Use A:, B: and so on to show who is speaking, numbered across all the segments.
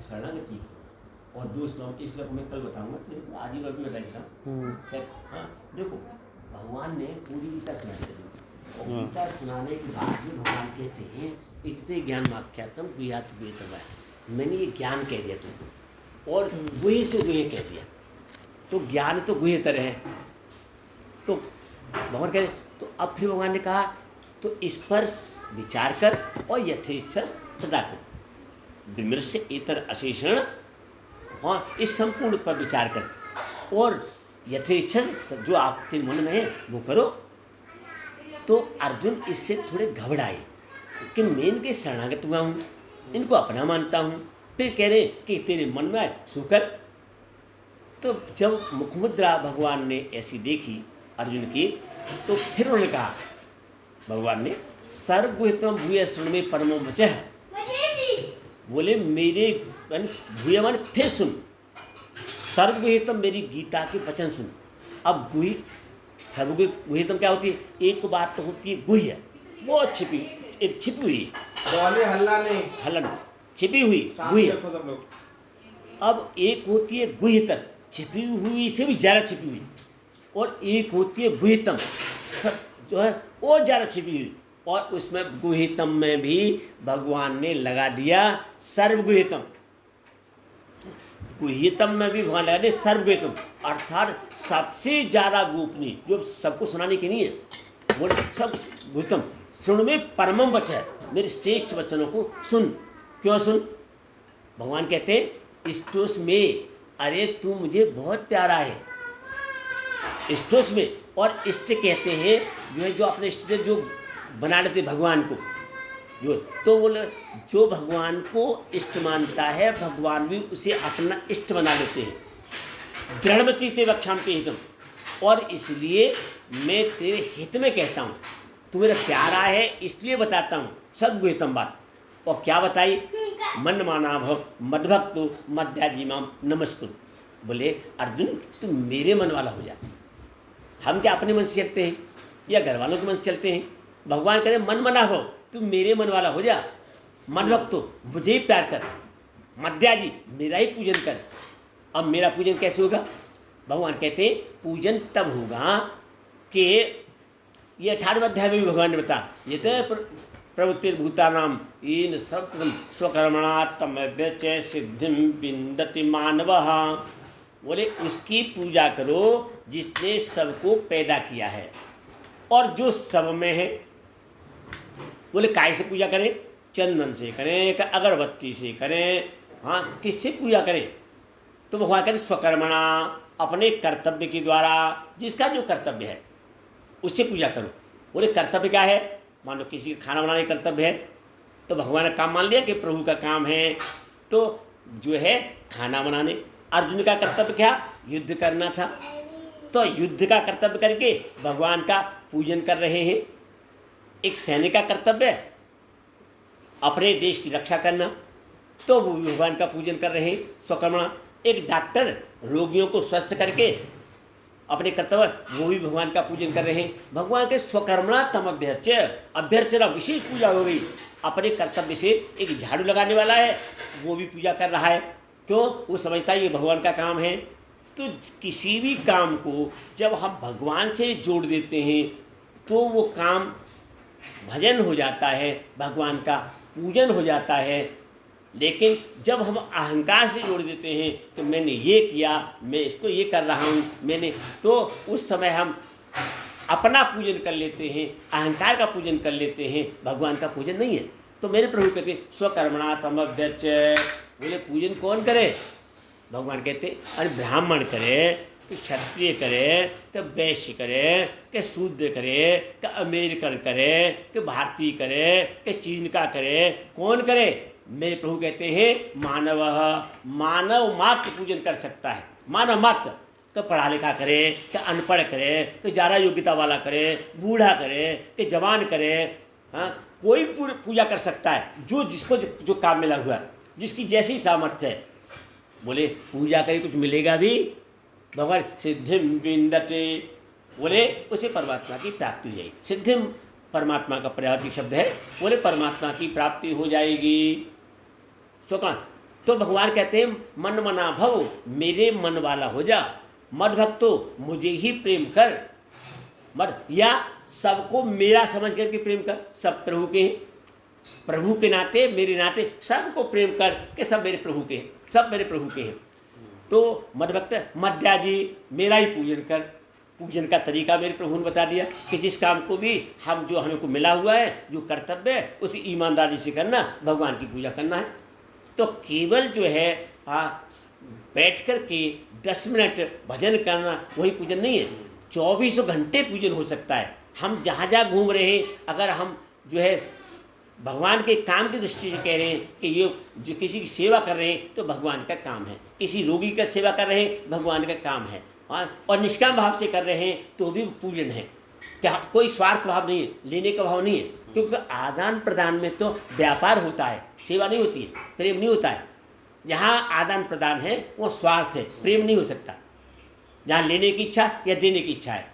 A: शरणागति को। और दो श्लोक, इस श्लोक में कल बताऊंगा, आज ही भी बताया था। हाँ देखो, भगवान ने पूरी गीता सुनाई थी, और गीता सुनाने के बाद में भगवान कहते हैं इतने ज्ञान वाक्यात्म गुह्यात गुह्यतम है, मैंने ये ज्ञान कह दिया तुमको, और गुह्य से गुह्य कह दिया, तो ज्ञान तो गुह्यतर है। तो भगवान कह रहे, तो अब फिर भगवान ने कहा तो इस पर विचार कर और यथेच्छस तदा को विमर्श इतर अशेषण, हाँ इस संपूर्ण पर विचार कर और यथेच्छस जो आपके मन में है वो करो। तो अर्जुन इससे थोड़े घबराए कि मैं इनके शरणागत हुआ हूँ, इनको अपना मानता हूँ, फिर कह रहे कि तेरे मन में आए सो कर। तो जब मुखमुद्रा भगवान ने ऐसी देखी अर्जुन की, तो फिर उन्होंने कहा, भगवान ने सर्वगुह्यतम भूय शृणु मे परमो वचः, बोले मेरे भूय मन फिर सुन, सर्वगुह्यतम मेरी गीता के वचन सुन। अब गुह्य सर्वगुह्यतम क्या होती है? एक बात तो होती है गुह्य, वो छिपी, एक छिपी हुई,
B: हल्ला नहीं,
A: हल्ला छिपी हुई गुह्य। अब एक होती है गुह्यतर, छिपी हुई से भी ज़्यादा छिपी हुई, और एक होती है गुह्यतम, जो है वो ज़्यादा छिपी हुई। और उसमें गुह्यतम में भी भगवान ने लगा दिया सर्वगुह्यतम, गुह्यतम में भी भगवान लगा दिया सर्वगुह्यतम, अर्थात सबसे ज़्यादा गोपनीय, जो सबको सुनाने की नहीं है, वो सब गुह्यतम। सुन में परमम वचन, मेरे श्रेष्ठ वचनों को सुन। क्यों सुन? भगवान कहते हैं इष्टोस में, अरे तू मुझे बहुत प्यारा है, इष्टोस में। और इष्ट कहते हैं जो है, जो अपने इष्ट देव जो बना लेते भगवान को, जो तो बोले जो भगवान को इष्ट मानता है, भगवान भी उसे अपना इष्ट बना लेते हैं। दृढ़मति ते वक्षांति हितम, और इसलिए मैं तेरे हित में कहता हूँ, तू मेरा प्यारा है इसलिए बताता हूँ सर्वगुह्यतम बात। और क्या बताई? मन माना भव मद्भक्तो मध्याजीमाम नमस्कुर। बोले अर्जुन तू मेरे मन वाला हो जा। हम क्या अपने मन से चलते हैं या घर वालों के मन से चलते हैं? भगवान करे मन मना भव, तू मेरे मन वाला हो जा, मद्भक्तो मुझे ही प्यार कर, मध्याजी मेरा ही पूजन कर। अब मेरा पूजन कैसे होगा? भगवान कहते हैं पूजन तब होगा कि ये 18वें अध्याय में भी भगवान ने बताया, ये तो प्रवृत्तिर्भूतानाम येन सर्वप्रथम स्वकर्मणा तमव्यच सिद्धिं विन्दति मानवः। बोले उसकी पूजा करो जिसने सबको पैदा किया है और जो सब में है। बोले काय से पूजा करें? चंदन से करें, अगरबत्ती से करें, हाँ किससे पूजा करें? तो भगवान कहते स्वकर्मणा, अपने कर्तव्य के द्वारा, जिसका जो कर्तव्य है उससे पूजा करो। बोले कर्तव्य क्या है? मान लो किसी का खाना बनाने का कर्तव्य है, तो भगवान ने काम मान लिया कि प्रभु का काम है, तो जो है खाना बनाने। अर्जुन का कर्तव्य क्या? युद्ध करना था, तो युद्ध का कर्तव्य करके भगवान का पूजन कर रहे हैं। एक सैनिक का कर्तव्य है अपने देश की रक्षा करना, तो वो भगवान का पूजन कर रहे हैं स्वकर्मणा। एक डॉक्टर रोगियों को स्वस्थ करके अपने कर्तव्य, वो भी भगवान का पूजन कर रहे हैं। भगवान के स्वकर्मणा तम अभ्यर्च्य, अभ्यर्चना विशेष पूजा हो गई। अपने कर्तव्य से एक झाड़ू लगाने वाला है, वो भी पूजा कर रहा है। क्यों? वो समझता है ये भगवान का काम है। तो किसी भी काम को जब हम भगवान से जोड़ देते हैं तो वो काम भजन हो जाता है, भगवान का पूजन हो जाता है। लेकिन जब हम अहंकार से जोड़ देते हैं कि मैंने ये किया, मैं इसको ये कर रहा हूँ मैंने, तो उस समय हम अपना पूजन कर लेते हैं, अहंकार का पूजन कर लेते हैं, भगवान का पूजन नहीं है। तो मेरे प्रभु कहते हैं स्वकर्मणा तमभ्यर्च्य। बोले पूजन कौन करे? भगवान कहते अरे ब्राह्मण करे कि क्षत्रिय करे कि वैश्य करे कि शूद्र करे कि अमेरिकन करे कि भारतीय करे कि चीन का करे, कौन करे? मेरे प्रभु कहते हैं मानव, मानव मात्र पूजन कर सकता है। मानव मात्र, कि पढ़ा लिखा करे कि अनपढ़ करे कि ज़्यादा योग्यता वाला करे, बूढ़ा करे कि जवान करे, हाँ कोई पूजा कर सकता है जो जिसको जो काम मिला हुआ, जिसकी जैसी सामर्थ्य है। बोले पूजा करे कुछ मिलेगा भी? भगवान सिद्धिं विन्दते, बोले उसे परमात्मा की प्राप्ति हो जाएगी। सिद्धिं परमात्मा का पर्यायवाची शब्द है, बोले परमात्मा की प्राप्ति हो जाएगी। स्वकर्म तो भगवान कहते हैं मन मना भव, मेरे मन वाला हो जा, मद भक्तो, मुझे ही प्रेम कर, मत या सबको मेरा समझ करके प्रेम कर। सब प्रभु के हैं, प्रभु के नाते, मेरे नाते सबको प्रेम कर के सब मेरे प्रभु के हैं, सब मेरे प्रभु के हैं। तो मद भक्त मध्याजी, मेरा ही पूजन कर। पूजन का तरीका मेरे प्रभु ने बता दिया कि जिस काम को भी हम जो हमें को मिला हुआ है, जो कर्तव्य है, उसी ईमानदारी से करना, भगवान की पूजा करना है। तो केवल जो है बैठ कर के 10 मिनट भजन करना वही पूजन नहीं है, 24 घंटे पूजन हो सकता है। हम जहाँ जहाँ घूम रहे हैं, अगर हम जो है भगवान के काम की दृष्टि से कह रहे हैं कि ये जो किसी की सेवा कर रहे हैं तो भगवान का काम है, किसी रोगी का सेवा कर रहे हैं भगवान का काम है, और निष्काम भाव से कर रहे हैं तो भी पूजन है। क्या कोई स्वार्थ भाव नहीं है, लेने का भाव नहीं है, क्योंकि आदान प्रदान में तो व्यापार होता है, सेवा नहीं होती है, प्रेम नहीं होता है। जहाँ आदान प्रदान है वो स्वार्थ है, प्रेम नहीं हो सकता। जहाँ लेने की इच्छा या देने की इच्छा है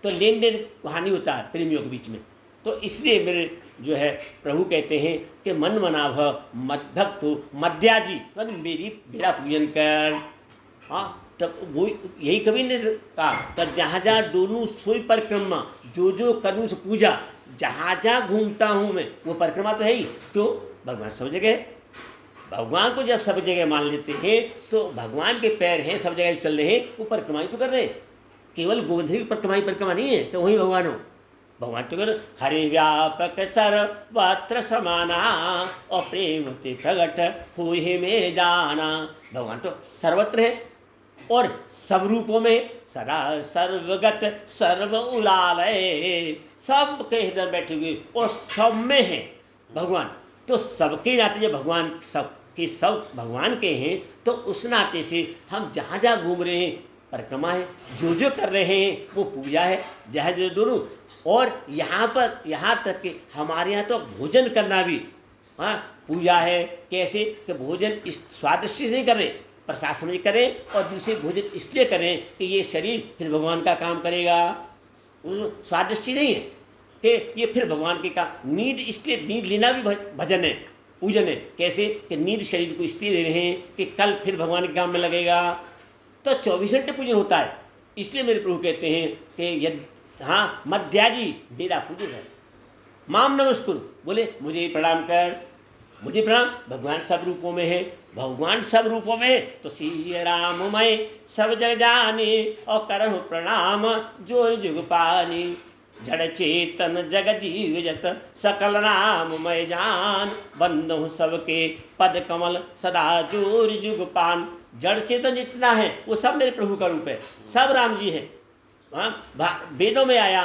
A: तो लेन देन वहाँ नहीं होता है प्रेमियों के बीच में। तो इसलिए मेरे जो है प्रभु कहते हैं कि मन मनाभ मद भक्तु मध्याजी, मेरा पूजन कर। हाँ, तब वो यही कभी ने कहा, तब जहाँ जहाँ दोनों सोई परिक्रमा, जो जो करूँ से पूजा, जहाँ जहाँ घूमता हूँ मैं वो परिक्रमा तो है ही। क्यों? भगवान सब जगह है। भगवान को जब सब जगह मान लेते हैं तो भगवान के पैर हैं, सब जगह चल रहे हैं, वो परिक्रमा ही तो कर रहे हैं। केवल गोवर्धन की परिक्रमा नहीं है तो वही भगवान हो। भगवान तो कर हरे व्यापक सर्वत्र समाना और प्रेम ते प्रगट हुए में जाना। भगवान तो सर्वत्र है और सब रूपों में, सदा सर्वगत सर्व उलालय, सब के हृदय बैठे हुए और सब में है भगवान। तो सबके नाते जब भगवान सबके सब भगवान के हैं तो उस नाते से हम जहाँ जहाँ घूम रहे हैं परिक्रमा है, जो जो कर रहे हैं वो पूजा है, जहाँ जो दोनों। और यहाँ पर यहाँ तक कि हमारे यहाँ तो भोजन करना भी पूजा है। कैसे कि भोजन इस स्वादिष्ट नहीं कर रहे, प्रसाद समझ करें, और दूसरे भोजन इसलिए करें कि ये शरीर फिर भगवान का काम करेगा। स्वादिष्ट नहीं है कि ये फिर भगवान के काम। नींद इसलिए, नींद लेना भी भजन है, पूजन है। कैसे कि नींद शरीर को इसलिए दे रहे हैं कि कल फिर भगवान के काम में लगेगा। तो 24 घंटे पूजन होता है। इसलिए मेरे प्रभु कहते हैं कि यदि हाँ मध्याजी मेरा पूजन है। माम नमस्कुर, बोले मुझे प्रणाम कर, मुझे प्रणाम। भगवान सब रूपों में है, भगवान सब रूपों में है तो श्री राम मैं सब जग जाने और करहु प्रणाम जोर जुग पानी। जड़ चेतन जग जीव जत सकल नाम मैं जान, बंदहु सबके पद कमल सदा जोर जुग पान। जड़ चेतन जितना है वो सब मेरे प्रभु का रूप है, सब राम जी है। हाँ, वेदों में आया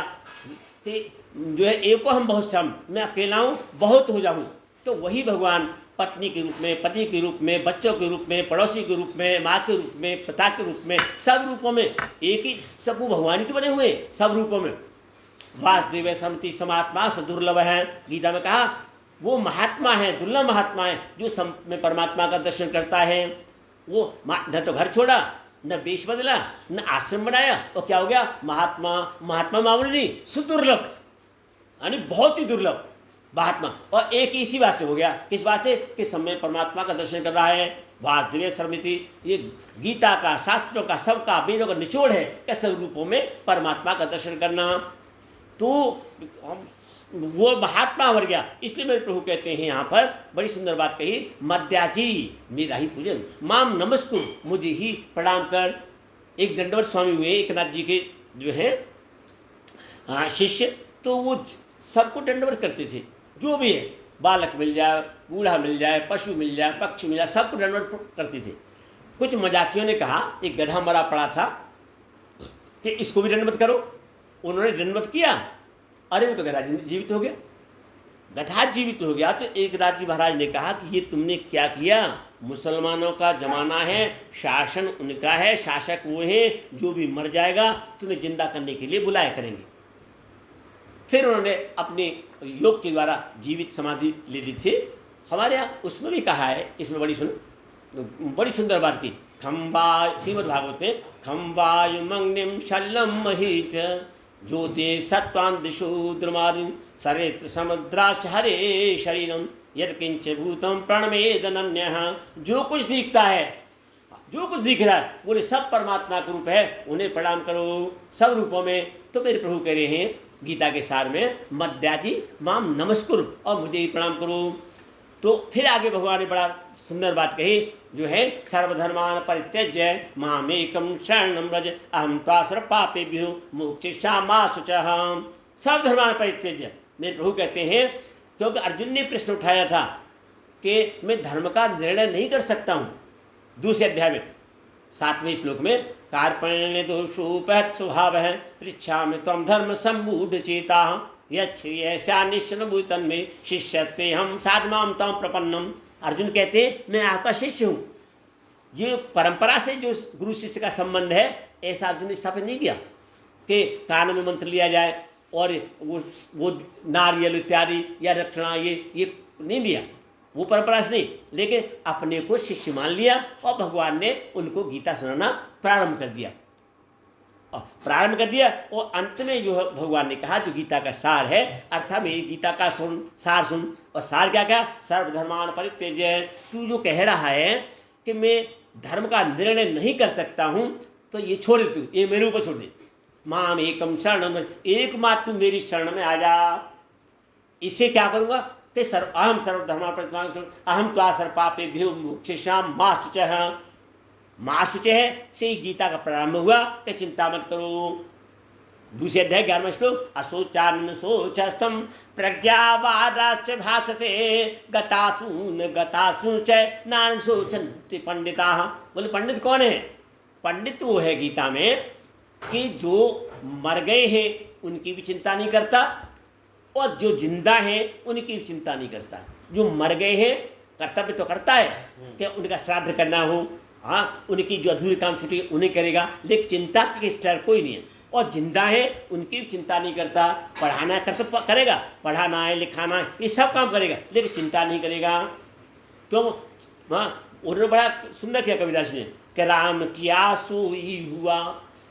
A: कि जो है एको हम बहुत सम, मैं अकेला हूँ बहुत हो जाऊँ। तो वही भगवान पत्नी के रूप में, पति के रूप में, बच्चों के रूप में, पड़ोसी के रूप में, माँ के रूप में, पिता के रूप में, सब रूपों में एक ही, सब वो भगवान ही तो बने हुए सब रूपों में। वासुदेव समति समात्मा सदुर्लभ है, गीता में कहा वो महात्मा है, दुर्लभ महात्मा है जो सब में परमात्मा का दर्शन करता है। वो न तो घर छोड़ा, न वेश बदला, न आश्रम बनाया, और क्या हो गया महात्मा। महात्मा मामूली नहीं, सुदुर्लभ, यानी बहुत ही दुर्लभ महात्मा। और एक ही इसी बात से हो गया, किस बात से कि समय परमात्मा का दर्शन कर रहा है। वासुदेव सर्वमिति, ये गीता का, शास्त्रों का, सबका, वेदों का निचोड़ है कि सब रूपों में परमात्मा का दर्शन करना। तो वो महात्मा मर गया। इसलिए मेरे प्रभु कहते हैं यहाँ पर बड़ी सुंदर बात कही, मध्याजी मेरा ही पूजन, माम नमस्कुर, मुझे ही प्रणाम कर। एक दंडवत स्वामी हुए एकनाथ जी के जो है शिष्य, तो वो सबको दंडवत करते थे, जो भी है, बालक मिल जाए, बूढ़ा मिल जाए, पशु मिल जाए, पक्षी मिल जाए, सबको दंडवत करते थे। कुछ मजाकियों ने कहा एक गधा मरा पड़ा था कि इसको भी दंडवत करो। उन्होंने दंडवत किया, अरे वो तो गधा जीवित हो गया। गधा जीवित हो गया तो एक राजी महाराज ने कहा कि ये तुमने क्या किया, मुसलमानों का ज़माना है, शासन उनका है, शासक वो हैं, जो भी मर जाएगा तुम्हें जिंदा करने के लिए बुलाया करेंगे। फिर उन्होंने अपने योग के द्वारा जीवित समाधि ले ली थी। हमारे यहाँ उसमें भी कहा है, इसमें बड़ी सुंदर बात की, खम्बा श्रीमद् भागवत में, खम्बायुमग्निम शल्यम महीच ज्योति सत्वान दिशो द्रुमारिन सरेत्र समुद्राश्च हरे शरीरम यत्किंच भूतम प्रणमेदनन्यः, जो कुछ दिखता है, जो कुछ दिख रहा है, बोले सब परमात्मा का रूप है, उन्हें प्रणाम करो सब रूपों में। तो मेरे प्रभु कह रहे हैं गीता के सार में, मद्याजी माम नमस्कुर, और मुझे ही प्रणाम करो। तो फिर आगे भगवान ने बड़ा सुंदर बात कही, जो है सर्वधर्मान परित्यज्य मामेकम शरणं व्रज अहम त्वा सर्व पापेभ्यो मोक्षयिष्यामि मा शुचः। सब धर्मान परित्यज्य, मेरे प्रभु कहते हैं, क्योंकि अर्जुन ने प्रश्न उठाया था कि मैं धर्म का निर्णय नहीं कर सकता हूँ। दूसरे अध्याय में 7वें श्लोक में, कार्पण्य दोषोपहत स्वभाव है पृच्छामि त्वं धर्म सम्मूढ़ चेता यश्यानिश्चन में शिष्यते हम साधमाम तम प्रपन्नम। अर्जुन कहते मैं आपका शिष्य हूँ। ये परंपरा से जो गुरु शिष्य का संबंध है, ऐसा अर्जुन ने स्थापित नहीं किया कि कान में मंत्र लिया जाए और वो नारियल इत्यादि या रखना, ये नहीं लिया, वो परंपरा से नहीं, लेकिन अपने को शिष्य मान लिया और भगवान ने उनको गीता सुनाना प्रारंभ कर दिया। और अंत में जो भगवान ने कहा, जो गीता का सार है, अर्थात मेरी गीता का सार सुन। और सार क्या क्या? सर्वधर्मान परित्यज्य। तू जो कह रहा है कि मैं धर्म का निर्णय नहीं कर सकता हूँ, तो ये छोड़ दे, तू ये मेरे ऊपर छोड़ दे। माम एकम शरणं, एकमात्र तू मेरी शरण में आ जा। इससे क्या करूँगा कि अहम सर्वधर्मान परित्यज्य अहम त्वा सर्व पापेभ्यो मोक्षयिष्यामि मा शुचः। माँ शुचि है से गीता का प्रारंभ हुआ कि चिंता मत करो। दूसरे अध्याय 11वां श्लोक, अशोचान शोचस्तम प्रज्ञावादाश्च भाषसे गतासून च नान शोचन्ति पंडिताः। बोले पंडित कौन है? पंडित वो है गीता में कि जो मर गए हैं उनकी भी चिंता नहीं करता, और जो जिंदा हैं उनकी भी चिंता नहीं करता। जो मर गए हैं कर्तव्य तो करता है कि उनका श्राद्ध करना हो, हाँ, उनकी जो अधूरी काम छुट्टी उन्हें करेगा, लेकिन चिंता की स्टार कोई नहीं है। और जिंदा है उनकी भी चिंता नहीं करता। पढ़ाना कर्तव्य करेगा, पढ़ाना है, लिखाना है, ये सब काम करेगा, लेकिन चिंता नहीं करेगा। क्यों? हाँ, उन्होंने बड़ा सुंदर किया कबीरदास ने कि राम किया सो ही हुआ,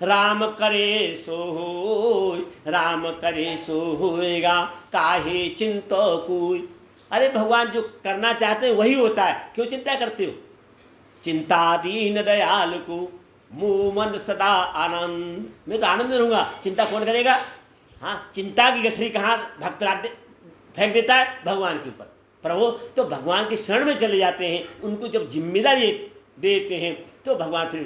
A: राम करे सो हो, राम करे सो होएगा, काहे चिंता कोई। अरे भगवान जो करना चाहते हैं वही होता है, क्यों चिंता करते हो? चिंता दीन दयाल को मुँह मन सदा आनंद। मैं तो आनंद रहूँगा, चिंता कौन करेगा? हाँ, चिंता की गठरी कहाँ भक्त फेंक देता है? भगवान के ऊपर। पर वो तो भगवान के शरण में चले जाते हैं, उनको जब जिम्मेदारी देते हैं तो भगवान फिर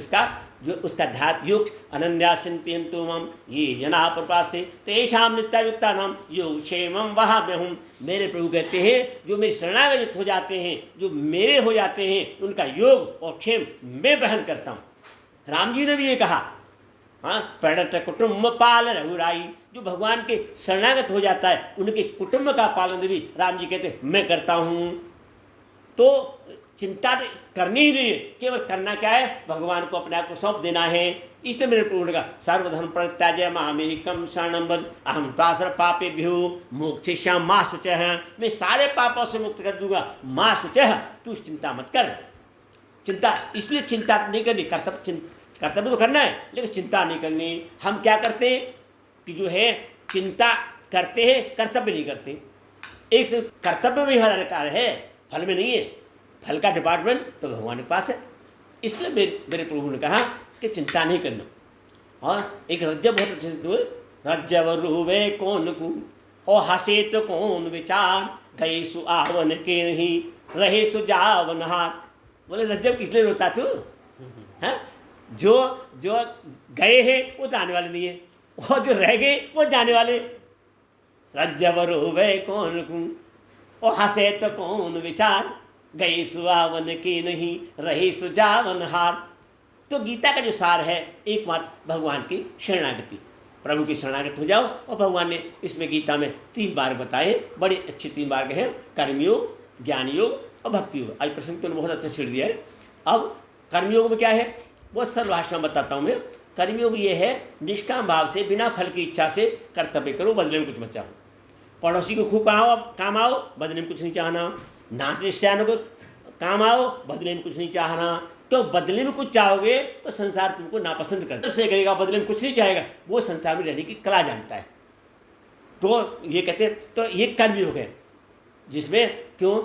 A: उसका ध्यान योग अनन्यासिंत्यंतु मम ये जना प्रपासे तेषाम नित्यायुक्ता नाम योग क्षेमम वहाँ मैं हूँ। मेरे प्रभु कहते हैं जो मेरे शरणागत हो जाते हैं, जो मेरे हो जाते हैं, उनका योग और क्षेम मैं वहन करता हूँ। राम जी ने भी ये कहा, हाँ, प्रणत कुटुम्ब पाल रघुराई। जो भगवान के शरणागत हो जाता है उनके कुटुंब का पालन भी राम जी कहते हैं मैं करता हूँ। तो चिंता करनी ही नहीं है, केवल करना क्या है? भगवान को अपने आप को सौंप देना है। इसलिए मेरे प्रभु ने कहा सर्वधर्म परित्याज्य मामेकं शरणं व्रज अहम त्वा सर्व पापेभ्यो मोक्षयिष्यामि मा शुचः। मैं सारे पापों से मुक्त कर दूंगा, मा शुचः, तू चिंता मत कर। चिंता इसलिए चिंता नहीं करनी, कर्तव्य तो करना है लेकिन चिंता नहीं करनी। हम क्या करते हैं कि जो है चिंता करते हैं, कर्तव्य नहीं करते। एक से कर्तव्य में हमारा कार्य है, फल में नहीं है। फल का डिपार्टमेंट तो भगवान के पास है। इसलिए मेरे प्रभु ने कहा कि चिंता नहीं करना। और एक रज्जब बहुत प्रसिद्ध हुए, रज्जब रोवे कौन को और हंसे तो कौन विचार, गए सु आवन के नहीं रहे सु जावन हार। बोले रज्जब किस लिए रोता तू? हैं? जो गए हैं वो तो आने वाले नहीं है, और जो रह गए वो जाने वाले। रज्जब रोवे कौन को और हंसे तो कौन विचार, गए सुहावन के नहीं रहे सुजावन हार। तो गीता का जो सार है एकमात्र भगवान की शरणागति, प्रभु की शरणागत हो जाओ। और भगवान ने इसमें गीता में 3 मार्ग बताए, बड़े अच्छे 3 मार्ग हैं, कर्मयोग, ज्ञान योग और भक्ति योग। आज प्रसंग तो बहुत अच्छा छिड़ दिया है। अब कर्मयोग में क्या है वो सरल भाषा में बताता हूँ मैं। कर्मयोग ये है निष्काम भाव से बिना फल की इच्छा से कर्तव्य करो, बदले में कुछ मत चाहो। पड़ोसी को खूब काम आओ, बदले में कुछ नहीं चाहना। नात रिश्तेदारों को काम आओ, बदले में कुछ नहीं चाहना। तो बदले में कुछ चाहोगे तो संसार तुमको नापसंद करता है, बदले में कुछ नहीं चाहेगा, वो संसार में रहने की कला जानता है। तो ये कहते हैं, तो ये कर्मयोग है जिसमें क्यों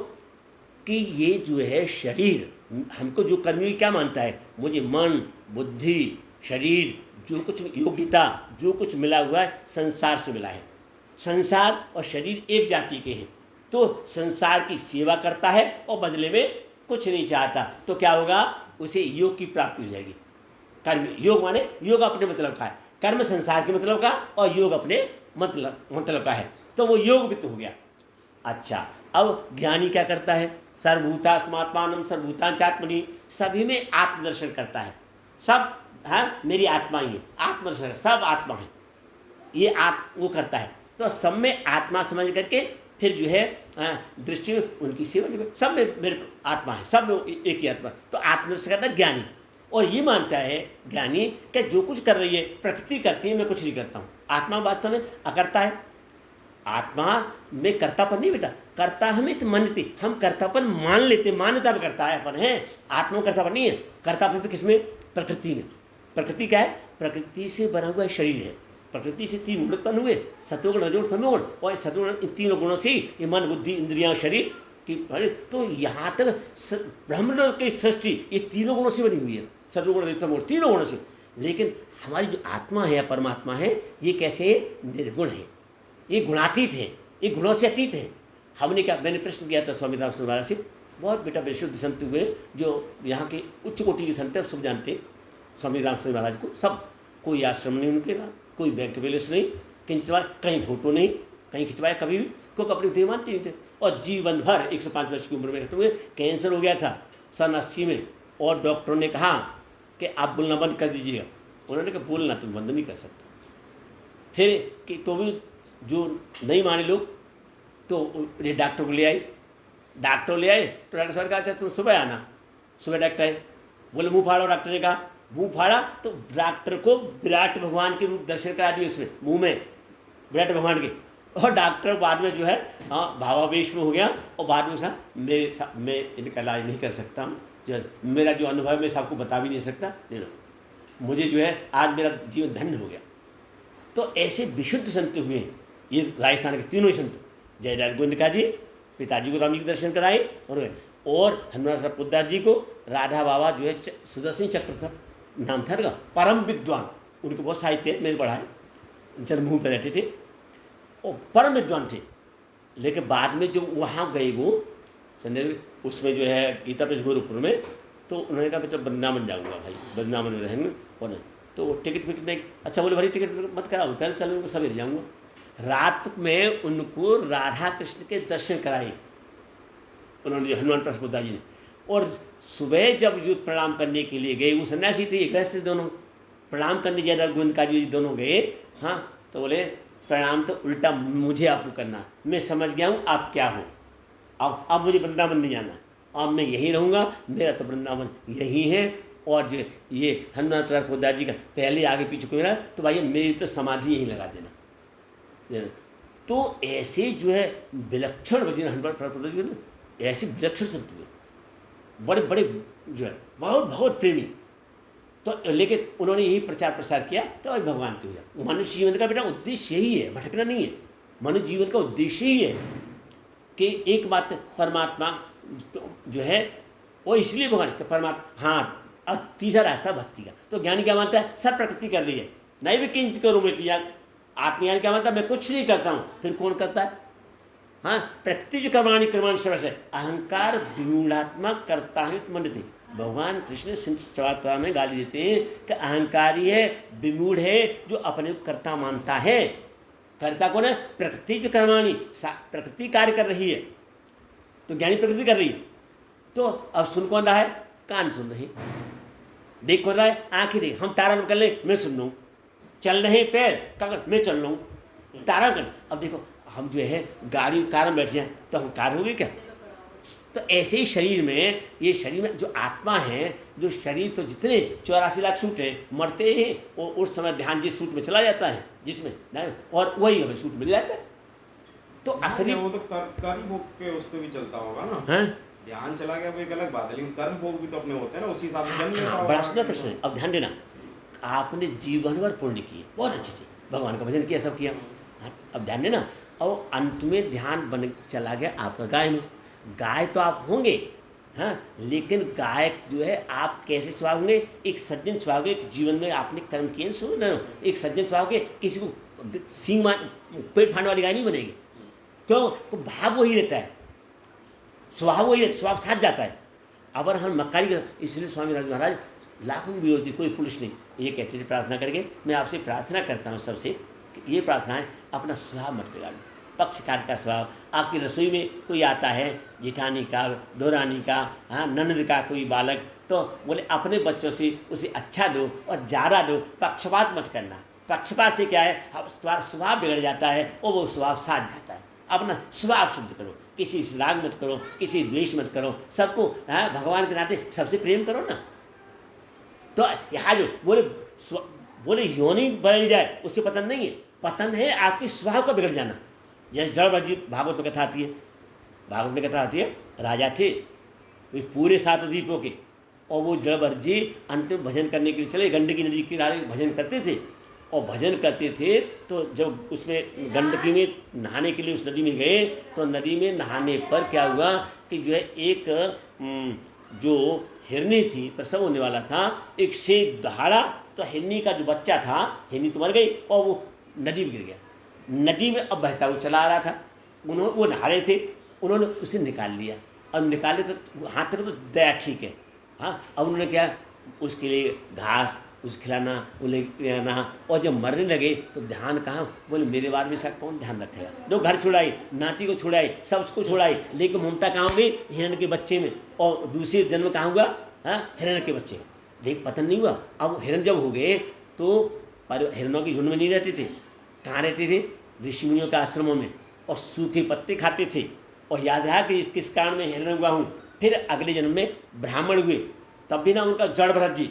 A: कि ये जो है शरीर हमको जो कर्मी क्या मानता है, मुझे मन बुद्धि शरीर जो कुछ योग्यता जो कुछ मिला हुआ है संसार से मिला है। संसार और शरीर एक जाति के हैं, तो संसार की सेवा करता है और बदले में कुछ नहीं चाहता, तो क्या होगा, उसे योग की प्राप्ति हो जाएगी। कर्म योग माने योग अपने मतलब का है, कर्म संसार के मतलब का और योग अपने मतलब का है, तो वो योग वित्त हो गया। अच्छा, अब ज्ञानी क्या करता है, सर्वभूतात्मात्मानम सर्वभूतांचात्मनि, सभी में आत्मदर्शन करता है। सब हाँ मेरी आत्मा ही है, आत्मदर्शन सब आत्मा है, ये वो करता है। तो सब में आत्मा समझ करके फिर जो है दृष्टि में उनकी सेवा, सब में मेरे आत्मा है, सब में एक ही आत्मा, तो आत्मदर्शन करता है ज्ञानी। और ये मानता है ज्ञानी कि जो कुछ कर रही है प्रकृति करती है, मैं कुछ नहीं करता हूँ। आत्मा वास्तव में अकर्ता है, आत्मा में कर्तापन नहीं बेटा, कर्ता हमें तो मानते, हम कर्तापन मान लेते, मान्यता में करता है अपन है, आत्मा में कर्तापन नहीं है। कर्तापन पे किसमें, प्रकृति में। प्रकृति क्या है, प्रकृति से बना हुआ शरीर है, प्रकृति से तीन गुण उत्पन्न हुए, सत्वगुण रजोगुण तमोगुण, और सत्वगुण इन तीनों गुणों से ये मन बुद्धि इंद्रियां शरीर की, तो यहाँ तक ब्रह्म की सृष्टि ये तीनों गुणों से बनी हुई है, सत्वगुण रजोगुण तमोगुण तीनों गुणों से। लेकिन हमारी जो आत्मा है या परमात्मा है ये कैसे निर्गुण है, ये गुणातीत है, ये गुणों से अतीत है। हमने क्या, मैंने प्रश्न किया था स्वामी रामकृष्ण महाराज से, बहुत बेटा विशुद्ध संत हुए जो यहाँ के उच्च कोटि के संत है, सब जानते हैं स्वामी रामकृष्ण महाराज को, सब कोई आश्रम नहीं उनके ना, कोई बैंक बैलेंस नहीं, खिंचवाए कहीं फोटो नहीं, कहीं खिंचवाए कभी भी, क्योंकि अपने देह मानते नहीं थे। और जीवन भर 105 वर्ष की उम्र में खत्म हुए। कैंसर हो गया था सन 80 में, और डॉक्टरों ने कहा कि आप बोलना बंद कर दीजिएगा। उन्होंने कहा बोलना तुम बंद नहीं कर सकते। फिर कि तो भी जो नहीं माने लोग, तो ये डॉक्टर को ले आए, डॉक्टर ले आए तो डॉक्टर साहब कहा अच्छा तुम सुबह आना। सुबह डॉक्टर आए, बोले मुँह फाड़ो, डॉक्टर ने कहा मुँह फाड़ा, तो डॉक्टर को विराट भगवान के रूप दर्शन करा दिए उसमें मुंह में, विराट भगवान के। और डॉक्टर बाद में जो है हाँ भावावेश में हो गया, और बाद में मैं इनका इलाज नहीं कर सकता हूँ, जो मेरा जो अनुभव है मैं सबको बता भी नहीं सकता, नहीं ना, मुझे जो है आज मेरा जीवन धन्य हो गया। तो ऐसे विशुद्ध संत हुए ये राजस्थान के तीनों ही संत, जयलाल गोविंद जी पिताजी को राम जी के दर्शन कराए, और हनुमान साहब पुद्दास जी को राधा बाबा जो है सुदर्शन चक्र नाम था उनका, परम विद्वान, उनके बहुत साहित्य है, मैंने पढ़ा है, जन्मभूमि पर रहते थे और परम विद्वान थे। लेकिन बाद में जब वहाँ गए वो संजय उसमें जो है गीता प्रेस गोरखपुर में, तो उन्होंने कहा बेटा वृंदावन जाऊँगा भाई, वृंदावन में रहेंगे, और तो टिकट विकट नहीं, अच्छा बोले भाई टिकट मत कराओ, पहले चलो उनको सवेरे जाऊँगा। रात में उनको राधा कृष्ण के दर्शन कराए उन्होंने, हनुमान प्रसाद पुद्दास जी ने। और सुबह जब जो प्रणाम करने के लिए गए, वो सन्यासी थे गृहस्थ थे दोनों, प्रणाम करने जयलाल गोविंद जी दोनों गए, हाँ तो बोले प्रणाम तो उल्टा मुझे आपको करना, मैं समझ गया हूँ आप क्या हो, अब मुझे वृंदावन नहीं जाना, अब मैं यहीं रहूँगा, मेरा तो वृंदावन यहीं है। और जो ये हनुमान प्रसाद पुद्दास जी का पहले आगे पीछे कोई ना, तो भाई मेरी तो समाधि यहीं लगा देना। तो ऐसे जो है विलक्षण भजन हनुमान प्रसाद पुद्दास जी ने ऐसे विलक्षण शब्द हुए, बड़े बड़े जो है बहुत प्रेमी। तो लेकिन उन्होंने यही प्रचार प्रसार किया, तो आज भगवान के हुआ। मनुष्य जीवन का बेटा उद्देश्य यही है, भटकना नहीं है। मनुष्य जीवन का उद्देश्य ही है कि एक बात परमात्मा जो है वो इसलिए भगवान तो परमात्मा, हाँ अब तीसरा रास्ता भक्ति का। तो ज्ञानी क्या मानता है, सब प्रकृति कर रही है, नहीं भी किंच करूँ मैं किया। आत्मज्ञानी क्या मानता है, मैं कुछ नहीं करता हूँ, फिर कौन करता है, हाँ प्रकृति जो कर्माणी कर्माणी सर्वश है, अहंकार विमूढ़ात्मक करता है मन थी। भगवान कृष्ण चौथा में गाली देते हैं कि अहंकारी है, विमूढ़ है, जो अपने को कर्ता मानता है। कर्ता कौन है, प्रकृति जो कर्माणी, प्रकृति कार्य कर रही है, तो ज्ञानी प्रकृति कर रही है। तो अब सुन कौन रहा है, कान सुन रहे, देख कौन रहा है, आँखें देख। हम तारा कर ले, मैं सुन लूँ, चल रहे पैर कागज मैं चल लूँ, तारा कर। अब देखो हम जो है गाड़ी कार में बैठ जाएं तो हम कार हो गए क्या। तो ऐसे ही शरीर में, ये शरीर में जो आत्मा है, जो शरीर तो जितने 84 लाख सूट हैं, मरते हैं और उस समय ध्यान जिस सूट में चला जाता है जिसमें नहीं, और वही हमें सूट मिल जाता है। तो असली
B: वो तो कर्म भोग के उस पर भी चलता होगा ना,
A: है?
B: ध्यान चला गया वो एक अलग बात है, लेकिन कर्म भोग भी तो अपने होते हैं ना, उसी हिसाब से जन्म लेता होगा।
A: बड़ा सुंदर प्रश्न है। अब ध्यान देना, आपने जीवन भर पुण्य किए, बहुत अच्छे से भगवान का भजन किया, सब किया। अब ध्यान देना, और अंत में ध्यान बन चला गया आपका गाय में। गाय तो आप होंगे, हाँ, लेकिन गायक जो है आप कैसे स्वभाव होंगे? एक सज्जन स्वभाव के, एक जीवन में आपने कर्म किए सो न, एक सज्जन स्वभाव के, किसी को सींग मान पेट फाड़ने वाली गाय नहीं बनेगी। क्यों? तो भाव वही रहता है, स्वभाव वही रहता है, स्वभाव साथ जाता है। अगर हम मक्कारी कर, इसलिए स्वामी राज महाराज लाखों में विरोधी, कोई पुलिस नहीं, ये कहते थे प्रार्थना करके, मैं आपसे प्रार्थना करता हूँ सबसे कि ये प्रार्थना है, अपना स्वभाव मत बिगाड़ो, पक्षकार का स्वभाव। आपकी रसोई में कोई आता है, जिठानी का, दोरानी का, हाँ, ननद का कोई बालक, तो बोले अपने बच्चों से उसे अच्छा दो और ज़्यादा दो, पक्षपात मत करना। पक्षपात से क्या है, तुम्हारा स्वभाव बिगड़ जाता है और वो स्वभाव साथ जाता है। अपना स्वभाव शुद्ध करो, किसी से राग मत करो, किसी द्वेष मत करो, सबको भगवान के नाते सबसे प्रेम करो ना। तो यहाँ जो बोले योनि बदल जाए उससे पतन नहीं है, पतन है आपके स्वभाव का बिगड़ जाना। जैसे जड़भरत जी भागवत में कथा आती है, भागवत में कथा आती है, राजा थे वे पूरे 7 द्वीपों के, और वो जड़भरत जी अंतिम भजन करने के लिए चले, गंडकी नदी के किनारे भजन करते थे। और भजन करते थे तो जब उसमें गंडकी में नहाने के लिए उस नदी में गए, तो नदी में नहाने पर क्या हुआ कि जो है एक जो हिरनी थी, प्रसव होने वाला था, एक शेर दहाड़ा, तो हिरनी का जो बच्चा था, हिरनी तो मर गई और वो नदी में गिर गया। नदी में अब बहता हुआ चला आ रहा था, वो नहा रहे थे, उन्होंने उसे निकाल लिया। अब निकाले तो हाथ तक तो दया ठीक है, हाँ। अब उन्होंने क्या, उसके लिए घास उस खिलाना, उन्हें, और जब मरने लगे तो ध्यान कहाँ, बोले मेरे बारे में ऐसा कौन ध्यान रखेगा। लोग घर छुड़ाई, नाती को छुड़ाई, सबको छुड़ाई, लेकिन ममता कहाँ हो गई, हिरण के बच्चे में। और दूसरे जन्म कहाँ हुआ, हाँ, हिरण के बच्चे। देख पतन नहीं हुआ। अब हिरण जब हो गए तो पर हिरणों की झुंड में नहीं रहते थे, कहाँ रहते थे, ऋषि मुनियों के आश्रमों में, और सूखे पत्ते खाते थे। और याद रहा कि किस कारण में हिरण हुआ हूँ। फिर अगले जन्म में ब्राह्मण हुए, तब भी ना उनका जड़भरत जी,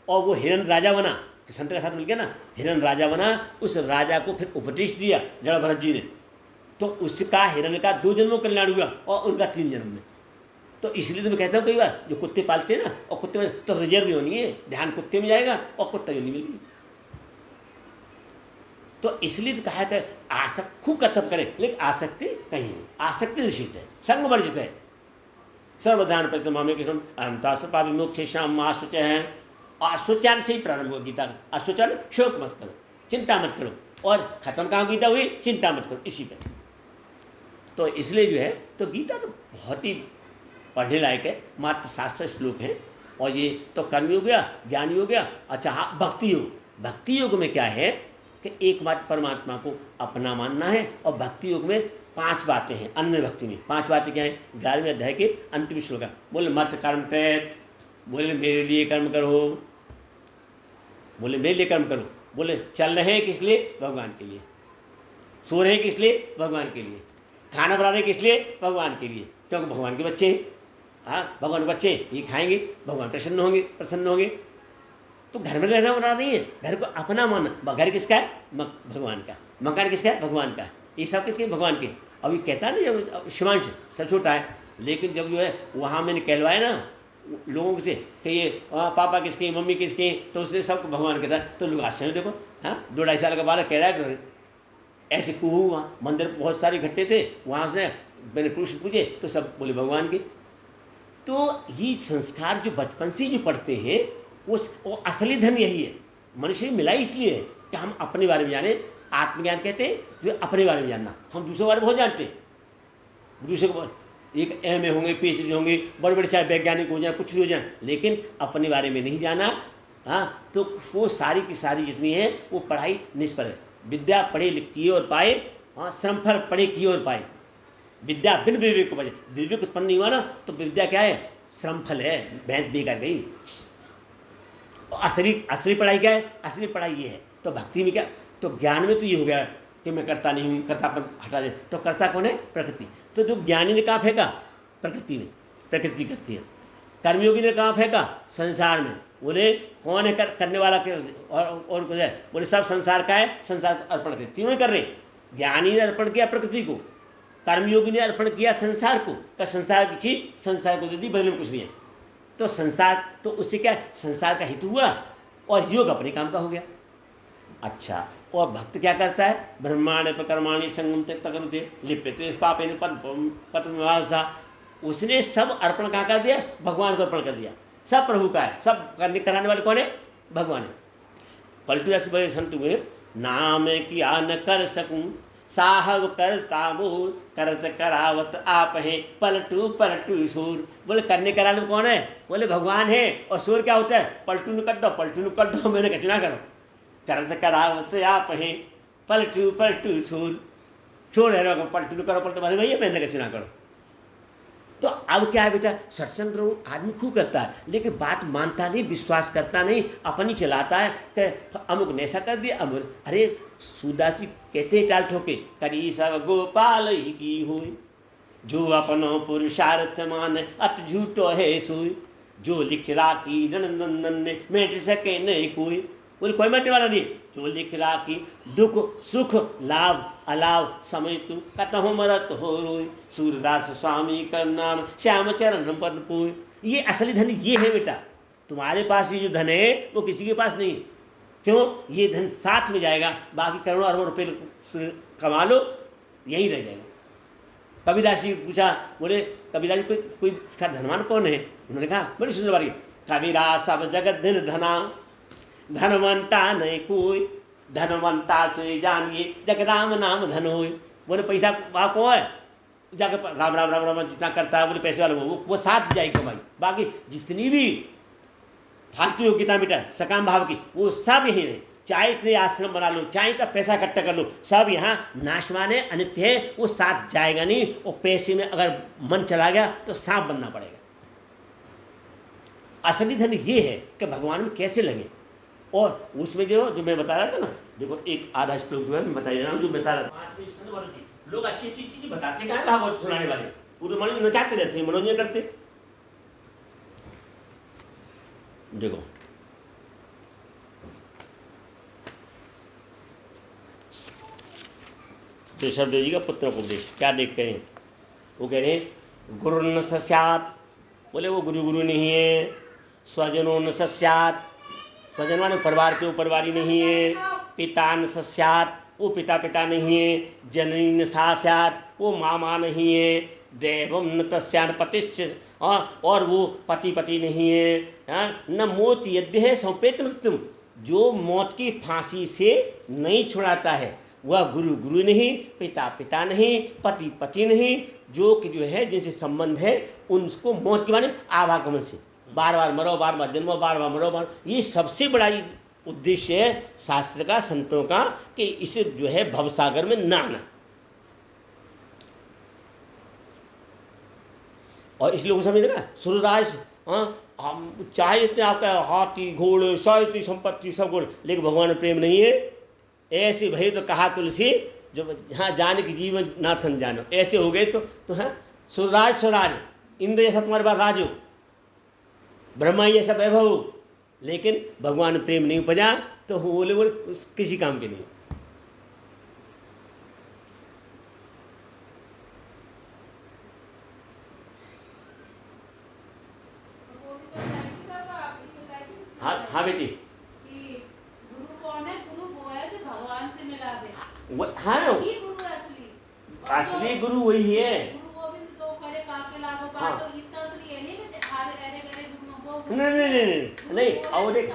A: और वो हिरण राजा बना, संत के साथ मिल गया ना, हिरण राजा बना। उस राजा को फिर उपदेश दिया जड़भरत जी ने, तो उसका हिरण का 2 जन्मों कल्याण हुआ और उनका 3 जन्म में। तो इसलिए तो मैं कहता हूँ कई बार, जो कुत्ते पालते हैं ना, और कुत्ते में तो रिजर्व होनी है, ध्यान कुत्ते में जाएगा और कुत्ता योनि मिलेगी। तो इसलिए तो कहा था आसक्त खूब कर्तव्य करें, लेकिन आसक्ति कहीं नहीं, आसक्ति निषिद्ध है, संग वर्जित है। सर्वधान प्रतिमा में कृष्ण अहंता सपा विमोक्ष श्याम आशुच है। आशुचान से ही प्रारंभ हुआ गीता का। आशुचान, शोक मत करो, चिंता मत करो, और खत्म कहाँ गीता हुई, चिंता मत करो, इसी पे। तो इसलिए जो है, तो गीता तो बहुत ही पढ़ने लायक है, मात्र 700 श्लोक हैं। और ये तो कर्मयोग हो गया, ज्ञान योग हो गया। अच्छा हाँ, भक्ति योग। भक्ति योग में क्या है कि एकमात्र परमात्मा को अपना मानना है, और भक्ति योग में 5 बातें हैं। अन्य भक्ति में 5 बातें क्या हैं, 11वें अध्याय के अंतिम श्लोक है। बोले मत कर्म प्रयत, बोले मेरे लिए कर्म करो, बोले मेरे लिए कर्म करो। बोले चल रहे हैं किस लिए, भगवान के लिए। सो रहे हैं किस लिए, भगवान के लिए। खाना बना रहे हैं किस लिए, भगवान के लिए, क्योंकि भगवान के बच्चे हैं। हाँ, भगवान के बच्चे ये खाएंगे, भगवान प्रसन्न होंगे। तो घर में रहना बना नहीं है, घर को अपना मानना। घर किसका है, भगवान का। मकान किसका है, भगवान का। ये सब किसके, भगवान के। अभी कहता है ना, जब शिवांश सब छोटा है, लेकिन जब जो है वहाँ मैंने कहलवाया ना लोगों से कि ये पापा किसके, मम्मी किसके, तो उसने सबको भगवान कहता है। तो लोग आश्चर्य, देखो हाँ, 2-2.5 साल का बालक कह रहा है ऐसे कुहू। वहाँ मंदिर बहुत सारे इकट्ठे थे, वहाँ उसने मैंने प्रश्न पूछे तो सब बोले भगवान के। तो ये संस्कार जो बचपन से जो पढ़ते हैं, वो असली धन यही है। मनुष्य मिला इसलिए है कि हम अपने बारे में जाने। आत्मज्ञान कहते हैं जो अपने बारे में जानना। हम दूसरे के बारे में बहुत जानते हैं, दूसरे को एक एमए होंगे, पीएचडी होंगे, बड़े बड़े चाहे वैज्ञानिक हो जाए, कुछ भी हो जाए, लेकिन अपने बारे में नहीं जाना। हाँ, तो वो सारी की सारी जितनी है वो पढ़ाई निष्फल है। विद्या पढ़े लिख किए और पाए, हाँ, श्रमफल पढ़े किए और पाए। विद्या बिन विवेक को बजे, विवेक उत्पन्न नहीं हुआ ना, तो विद्या क्या है, श्रमफल है, भैंस बेकार गई। असली पढ़ाई क्या है, असली पढ़ाई ये है। तो भक्ति में क्या, तो ज्ञान में तो ये हो गया कि मैं करता नहीं हूँ, कर्तापन हटा दे। तो कर्ता कौन है, प्रकृति। तो जो ज्ञानी ने कहाँ फेंका, प्रकृति में, प्रकृति करती है। कर्मयोगी ने कहाँ फेंका, संसार में। बोले कौन है करने वाला के, और कुछ है, बोले सब संसार का है, संसार अर्पण कर। तीनों कर रहे। ज्ञानी ने अर्पण किया प्रकृति को, कर्मयोगी ने अर्पण किया संसार को। का संसार की चीज संसार को दे दी, बदले में कुछ नहीं है। तो संसार, तो उससे क्या, संसार का हित हुआ और योग अपने काम का हो गया। अच्छा, और भक्त क्या करता है, ब्रह्मांड प्रकर्माणी संगम त्यक्त करुते लिप्यते पापेन पद्मवासा। उसने सब अर्पण कहाँ कर दिया? भगवान को अर्पण कर दिया। सब प्रभु का है, सब करने कराने वाले कौन है? भगवान है। पलटू ऐसे बड़े संत हुए, नाम किया न कर सकूं साहब करता मोर, करत करावत आप हैं पलटू पलटू सूर। बोले करने कराने में कौन है? बोले भगवान है। और सूर क्या होता है? पलटू न कर दो, पलटू न कर दो, मैंने कचना करो। करत करावत आप हैं पलटू पलटू सूर। छोड़ है पलटू न करो, पलटू भले भैया मैंने कचना करो। तो अब क्या है बेटा, सत्संग प्रभु आदमी खूब करता है, लेकिन बात मानता नहीं, विश्वास करता नहीं, अपन ही चलाता है कि अमुक ने ऐसा कर दिया, अमुक। अरे सूरदास जी कहते हैं टाल ठोके, करी सब गोपाल ही की हुई, जो अपनो पुरुषार्थ मान अत झूठो है सोई, जो लिख राखी रणनंदन ने मेट सके नहीं कोई। बोले कोई मेटने वाला नहीं, जो लिख राखी दुख सुख लाभ अलाव समझ तू कतहु मरत हो रोई, सूरदास स्वामी का नाम श्याम चरण पर पोई। ये असली धन ये है बेटा, तुम्हारे पास ये जो धन है वो किसी के पास नहीं है। क्यों? ये धन साथ में जाएगा, बाकी करोड़ों अरबों रुपये कमा लो, यही रह जाएगा। कबीरदास जी पूछा, बोले कबीरदास जी कोई इसका धनवान कौन है? उन्होंने कहा बड़ी सुंदर बात, कबीरा सब जगत दिन धना, धनवंता नहीं कोई, धनवंता से जानिए जग राम नाम धन होय। बोले पैसा वहाँ को है, जाकर राम राम राम राम जितना करता है, बोले पैसे वाले वो साथ जाएगी कमाई, बाकी जितनी भी फालतू योग्यता बेटा सकाम भाव की वो सब यही रहे। चाहे इतने आश्रम बना लो, चाहे इतना पैसा इकट्ठा कर लो, सब यहाँ नाशवान है, अनित्य है, वो साथ जाएगा नहीं। और पैसे में अगर मन चला गया तो सांप बनना पड़ेगा। असली धन ये है कि भगवान में कैसे लगे। और उसमें जो मैं बता रहा था ना, देखो एक आधा श्लोक जो है मैं बता रहा हूँ, जो बता रहा था, लोग अच्छी अच्छी चीजें बताते हैं, भागवत सुनाने वाले पूरे मन नचाते रहते हैं, मनोरंजन करते। देखो ऋषभदेव जी का पुत्र उपदेश क्या देख रहे हैं? वो कह रहे हैं गुरु न सस्यात, बोले वो गुरु नहीं है। स्वजनों न सस्यात, स्वजन माने परिवार के परिवारी नहीं है। पिता न सस्यात, वो पिता नहीं है। जननी न सास्यात, वो मामा नहीं है। देवम न तस्यान पतिश्च, और वो पति नहीं है। न मोच यद्य है सौपेत मृत्युम, जो मौत की फांसी से नहीं छुड़ाता है वह गुरु नहीं, पिता नहीं, पति नहीं। जो है जिनसे संबंध है उनको मौत के माने आवागमन से, बार बार मरो, बार बार जन्मो, बार बार मरो, बार। ये सबसे बड़ा उद्देश्य है शास्त्र का, संतों का, कि इसे जो है भवसागर में ना आना। और इसलिए वो समझ लगा सूर्यराज, हम चाहे इतने आपका हाथी घोड़े साहित्य संपत्ति सब गोल, लेकिन भगवान में प्रेम नहीं है। ऐसे भई तो कहा तुलसी, जो हाँ जान की जीवन नाथन जानो। ऐसे हो गए तो हाँ सूर्यराज स्वराज, इंद्र जैसा तुम्हारे पास राज हो, ब्रह्मा जैसा वैभव हो, लेकिन भगवान में प्रेम नहीं उपजा तो बोले किसी काम के नहीं। हाँ बेटी,
C: गुरु कौन है? गुरु वो है जो भगवान से मिला दे।
A: हाँ
C: गुरु
A: असली गुरु वही है।
C: गुरु गोविंद तो खड़े काके लागो पा। तो इसका मतलब ये नहीं कि हर अरे गुरु वो
A: नहीं और देख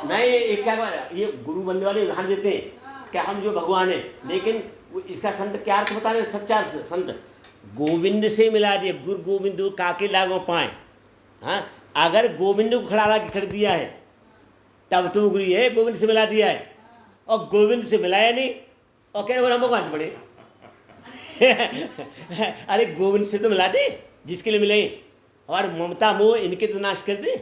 A: नहीं, एक क्या ये गुरु बनने वाले उदाहरण देते हैं कि हम जो भगवान है, लेकिन इसका संत क्या अर्थ बता रहे? सच्चा संत गोविंद से मिला दिए, गुरु गोविंद काके लागो पाए। हाँ, अगर गोविंद को खड़ा ला के खड़ दिया है तब तो गुरु है, गोविंद से मिला दिया है। और गोविंद से मिलाया नहीं और कह रहे हम भगवान से पड़े। अरे गोविंद से तो मिला दे जिसके लिए मिले, और ममता मोह इनके तो नाश कर दे।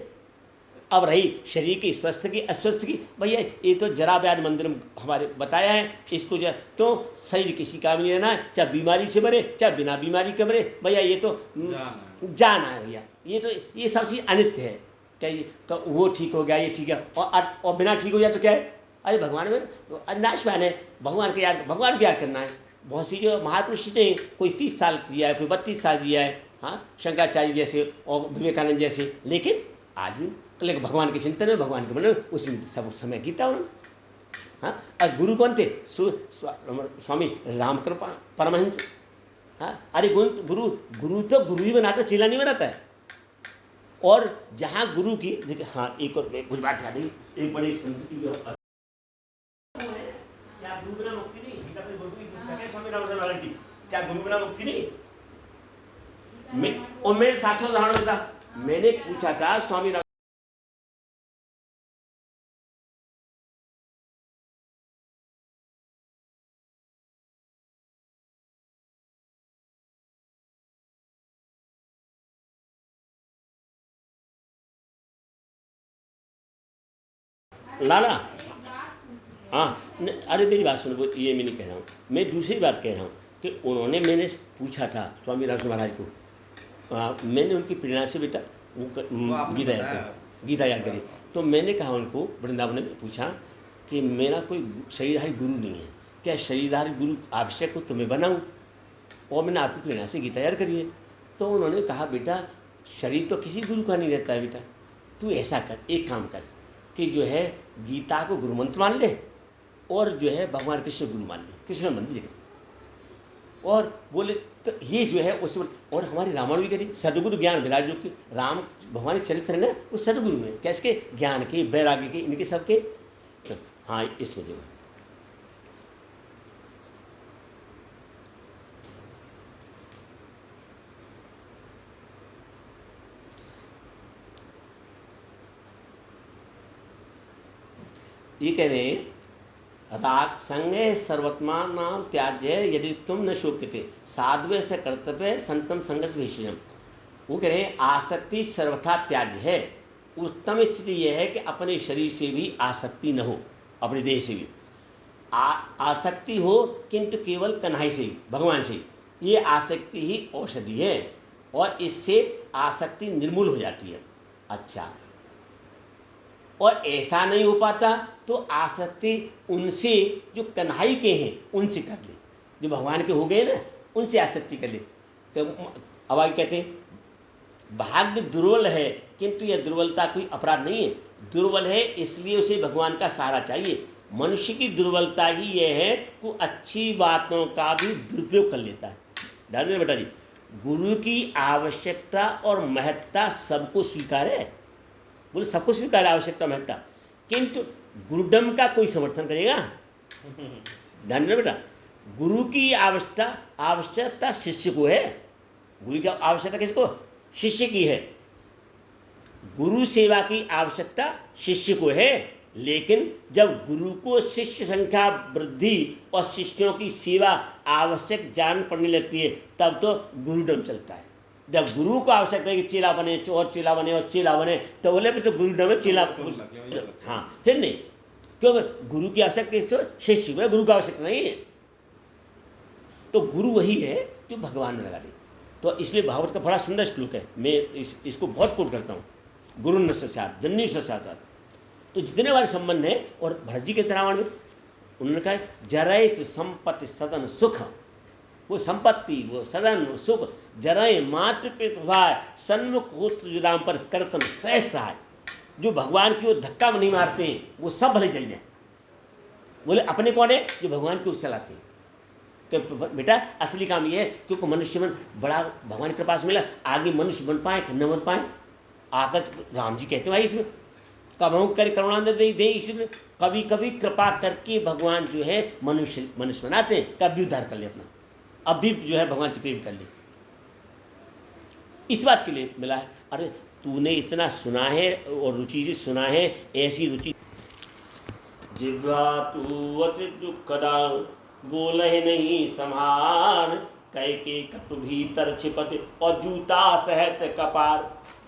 A: अब रही शरीर की स्वस्थ की अस्वस्थ की, भैया ये तो जरा व्याध मंदिर में हमारे बताया है, इसको जो तो शरीर किसी काम नहीं रहना है, चाहे बीमारी से मरे चाहे बिना बीमारी के मरे, भैया ये तो जाना है भैया। ये सब चीज़ अनित्य है। क्या वो ठीक हो गया, ये ठीक है, और बिना ठीक हो जाए तो क्या है? अरे भगवान में नाशवान है, भगवान को याद करना है। बहुत सी जो महापुरुष थे, कोई 30 साल जिया है, कोई 32 साल जिया है, हाँ शंकराचार्य जैसे और विवेकानंद जैसे, लेकिन आदमी लेकिन भगवान के चिंतन में, भगवान के मन में उसी में सब समय गीता उन्होंने। हाँ, और गुरु कौन थे? स्वामी रामकृपा परमहंस। हाँ, अरे गुरु गुरु तो गुरु ही बनाता, चेला नहीं बनाता है। और जहाँ गुरु की देखिए, हाँ एक और कुछ बात याद आई, एक बड़ी संत की जो क्या गुरु बिना मुक्ति नहीं, गीता में गुरु की पुस्तक है स्वामी रामचंद्र महाराज की, क्या गुरु बिना मुक्ति नहीं। और मेरे साक्षात उदाहरण देता, मैंने पूछा था स्वामी राम लाला, हाँ अरे मेरी बात सुनो, ये मैं नहीं कह रहा हूँ, मैं दूसरी बात कह रहा हूँ कि उन्होंने, मैंने पूछा था स्वामी रामचंद्र महाराज को, मैंने उनकी प्रेरणा से बेटा वो गीता याद करी, तो मैंने कहा उनको, वृंदावन में पूछा कि मेरा कोई शरीरधारी गुरु नहीं है, क्या शरीरधारी गुरु आवश्यक हो तो मैं बनाऊँ, और मैंने आपकी प्रेरणा से गीता याद करी है। तो उन्होंने कहा बेटा शरीर तो किसी गुरु का नहीं रहता है बेटा, तू ऐसा कर, एक काम कर कि जो है गीता को गुरु मंत्र मान ले और जो है भगवान कृष्ण गुरु मान ले, कृष्ण मंदिर, और बोले तो ये जो है उस, और हमारी रामायण भी करी, सदगुरु ज्ञान विराज, जो कि राम भगवान के चरित्र है ना, वो सदगुरु हैं, कैसे के ज्ञान के, वैराग्य के, इनके सबके। तो हाँ इसको देखो, ये कह रहे हैं राग संगे सर्वत्मा नाम त्याज्य यदि तुम न शोक्यते साधुवे से कर्तव्य संतम संघर्ष विषयम। वो कह रहे हैं आसक्ति सर्वथा त्याज्य है। उत्तम स्थिति यह है कि अपने शरीर से भी आसक्ति न हो, अपने देह से भी आसक्ति हो, किंतु केवल कन्हई से ही, भगवान से ही। ये आसक्ति ही औषधि है और इससे आसक्ति निर्मूल हो जाती है। अच्छा, और ऐसा नहीं हो पाता तो आसक्ति उनसे जो कन्हई के हैं उनसे कर ले, जो भगवान के हो गए ना उनसे आसक्ति कर ले। तो अब आगे कहते हैं भाग्य दुर्बल है, किंतु यह दुर्बलता कोई अपराध नहीं है। दुर्बल है इसलिए उसे भगवान का सहारा चाहिए। मनुष्य की दुर्बलता ही यह है कि अच्छी बातों का भी दुरुपयोग कर लेता है। ध्यान देना बेटा जी, गुरु की आवश्यकता और महत्ता सबको स्वीकार है, बोले सबको स्वीकार है आवश्यकता महत्ता, किंतु गुरुडम का कोई समर्थन करेगा? ध्यान देना बेटा, गुरु की आवश्यकता शिष्य को है। गुरु की आवश्यकता किसको? शिष्य की है। गुरु सेवा की आवश्यकता शिष्य को है, लेकिन जब गुरु को शिष्य संख्या वृद्धि और शिष्यों की सेवा आवश्यक जान पड़ने लगती है तब तो गुरुडम चलता है। जब गुरु को आवश्यकता है कि चेला बने और चेला बने और चेला बने तो बोले फिर तो गुरुडम में चेला, हाँ फिर नहीं, क्योंकि गुरु की आवश्यकता शिष्य को है, गुरु की आवश्यकता नहीं है। तो गुरु वही है जो भगवान में लगा दे। तो इसलिए भागवत का बड़ा सुंदर श्लोक है, मैं इसको बहुत कोट करता हूँ, गुरु न सचात जननी सचात। तो जितने बारे संबंध है, और भरत जी के रामायण में उन्होंने कहा जरय संपत्ति सदन सुख, वो संपत्ति वो सदन वो सुख जरय मात्र प्रभाय सन्मुख हो राम पर करतन सहज सहाय। जो भगवान की ओर धक्का नहीं मारते हैं वो सब भले जल जाए। बोले अपने कौन है? जो भगवान की ओर चलाते हैं। कि बेटा असली काम ये है, क्योंकि मनुष्य मन बड़ा भगवान के पास मिला, आगे मनुष्य बन पाए कि न बन पाए। आकर राम जी कहते हैं भाई इसमें कबहू कर करुणानंद दे, इसमें कभी कभी कृपा करके भगवान जो है मनुष्य बनाते हैं, कभी उद्धार कर ले अपना, अब भी जो है भगवान से प्रेम कर ले। इस बात के लिए मिला है। अरे तूने इतना सुना है और रुचि से सुना है, ऐसी रुचि जिह्वा तू अति दुखदा बोले नहीं संहार, कह के कटु भीतर छिपत और जूता सहत कपार।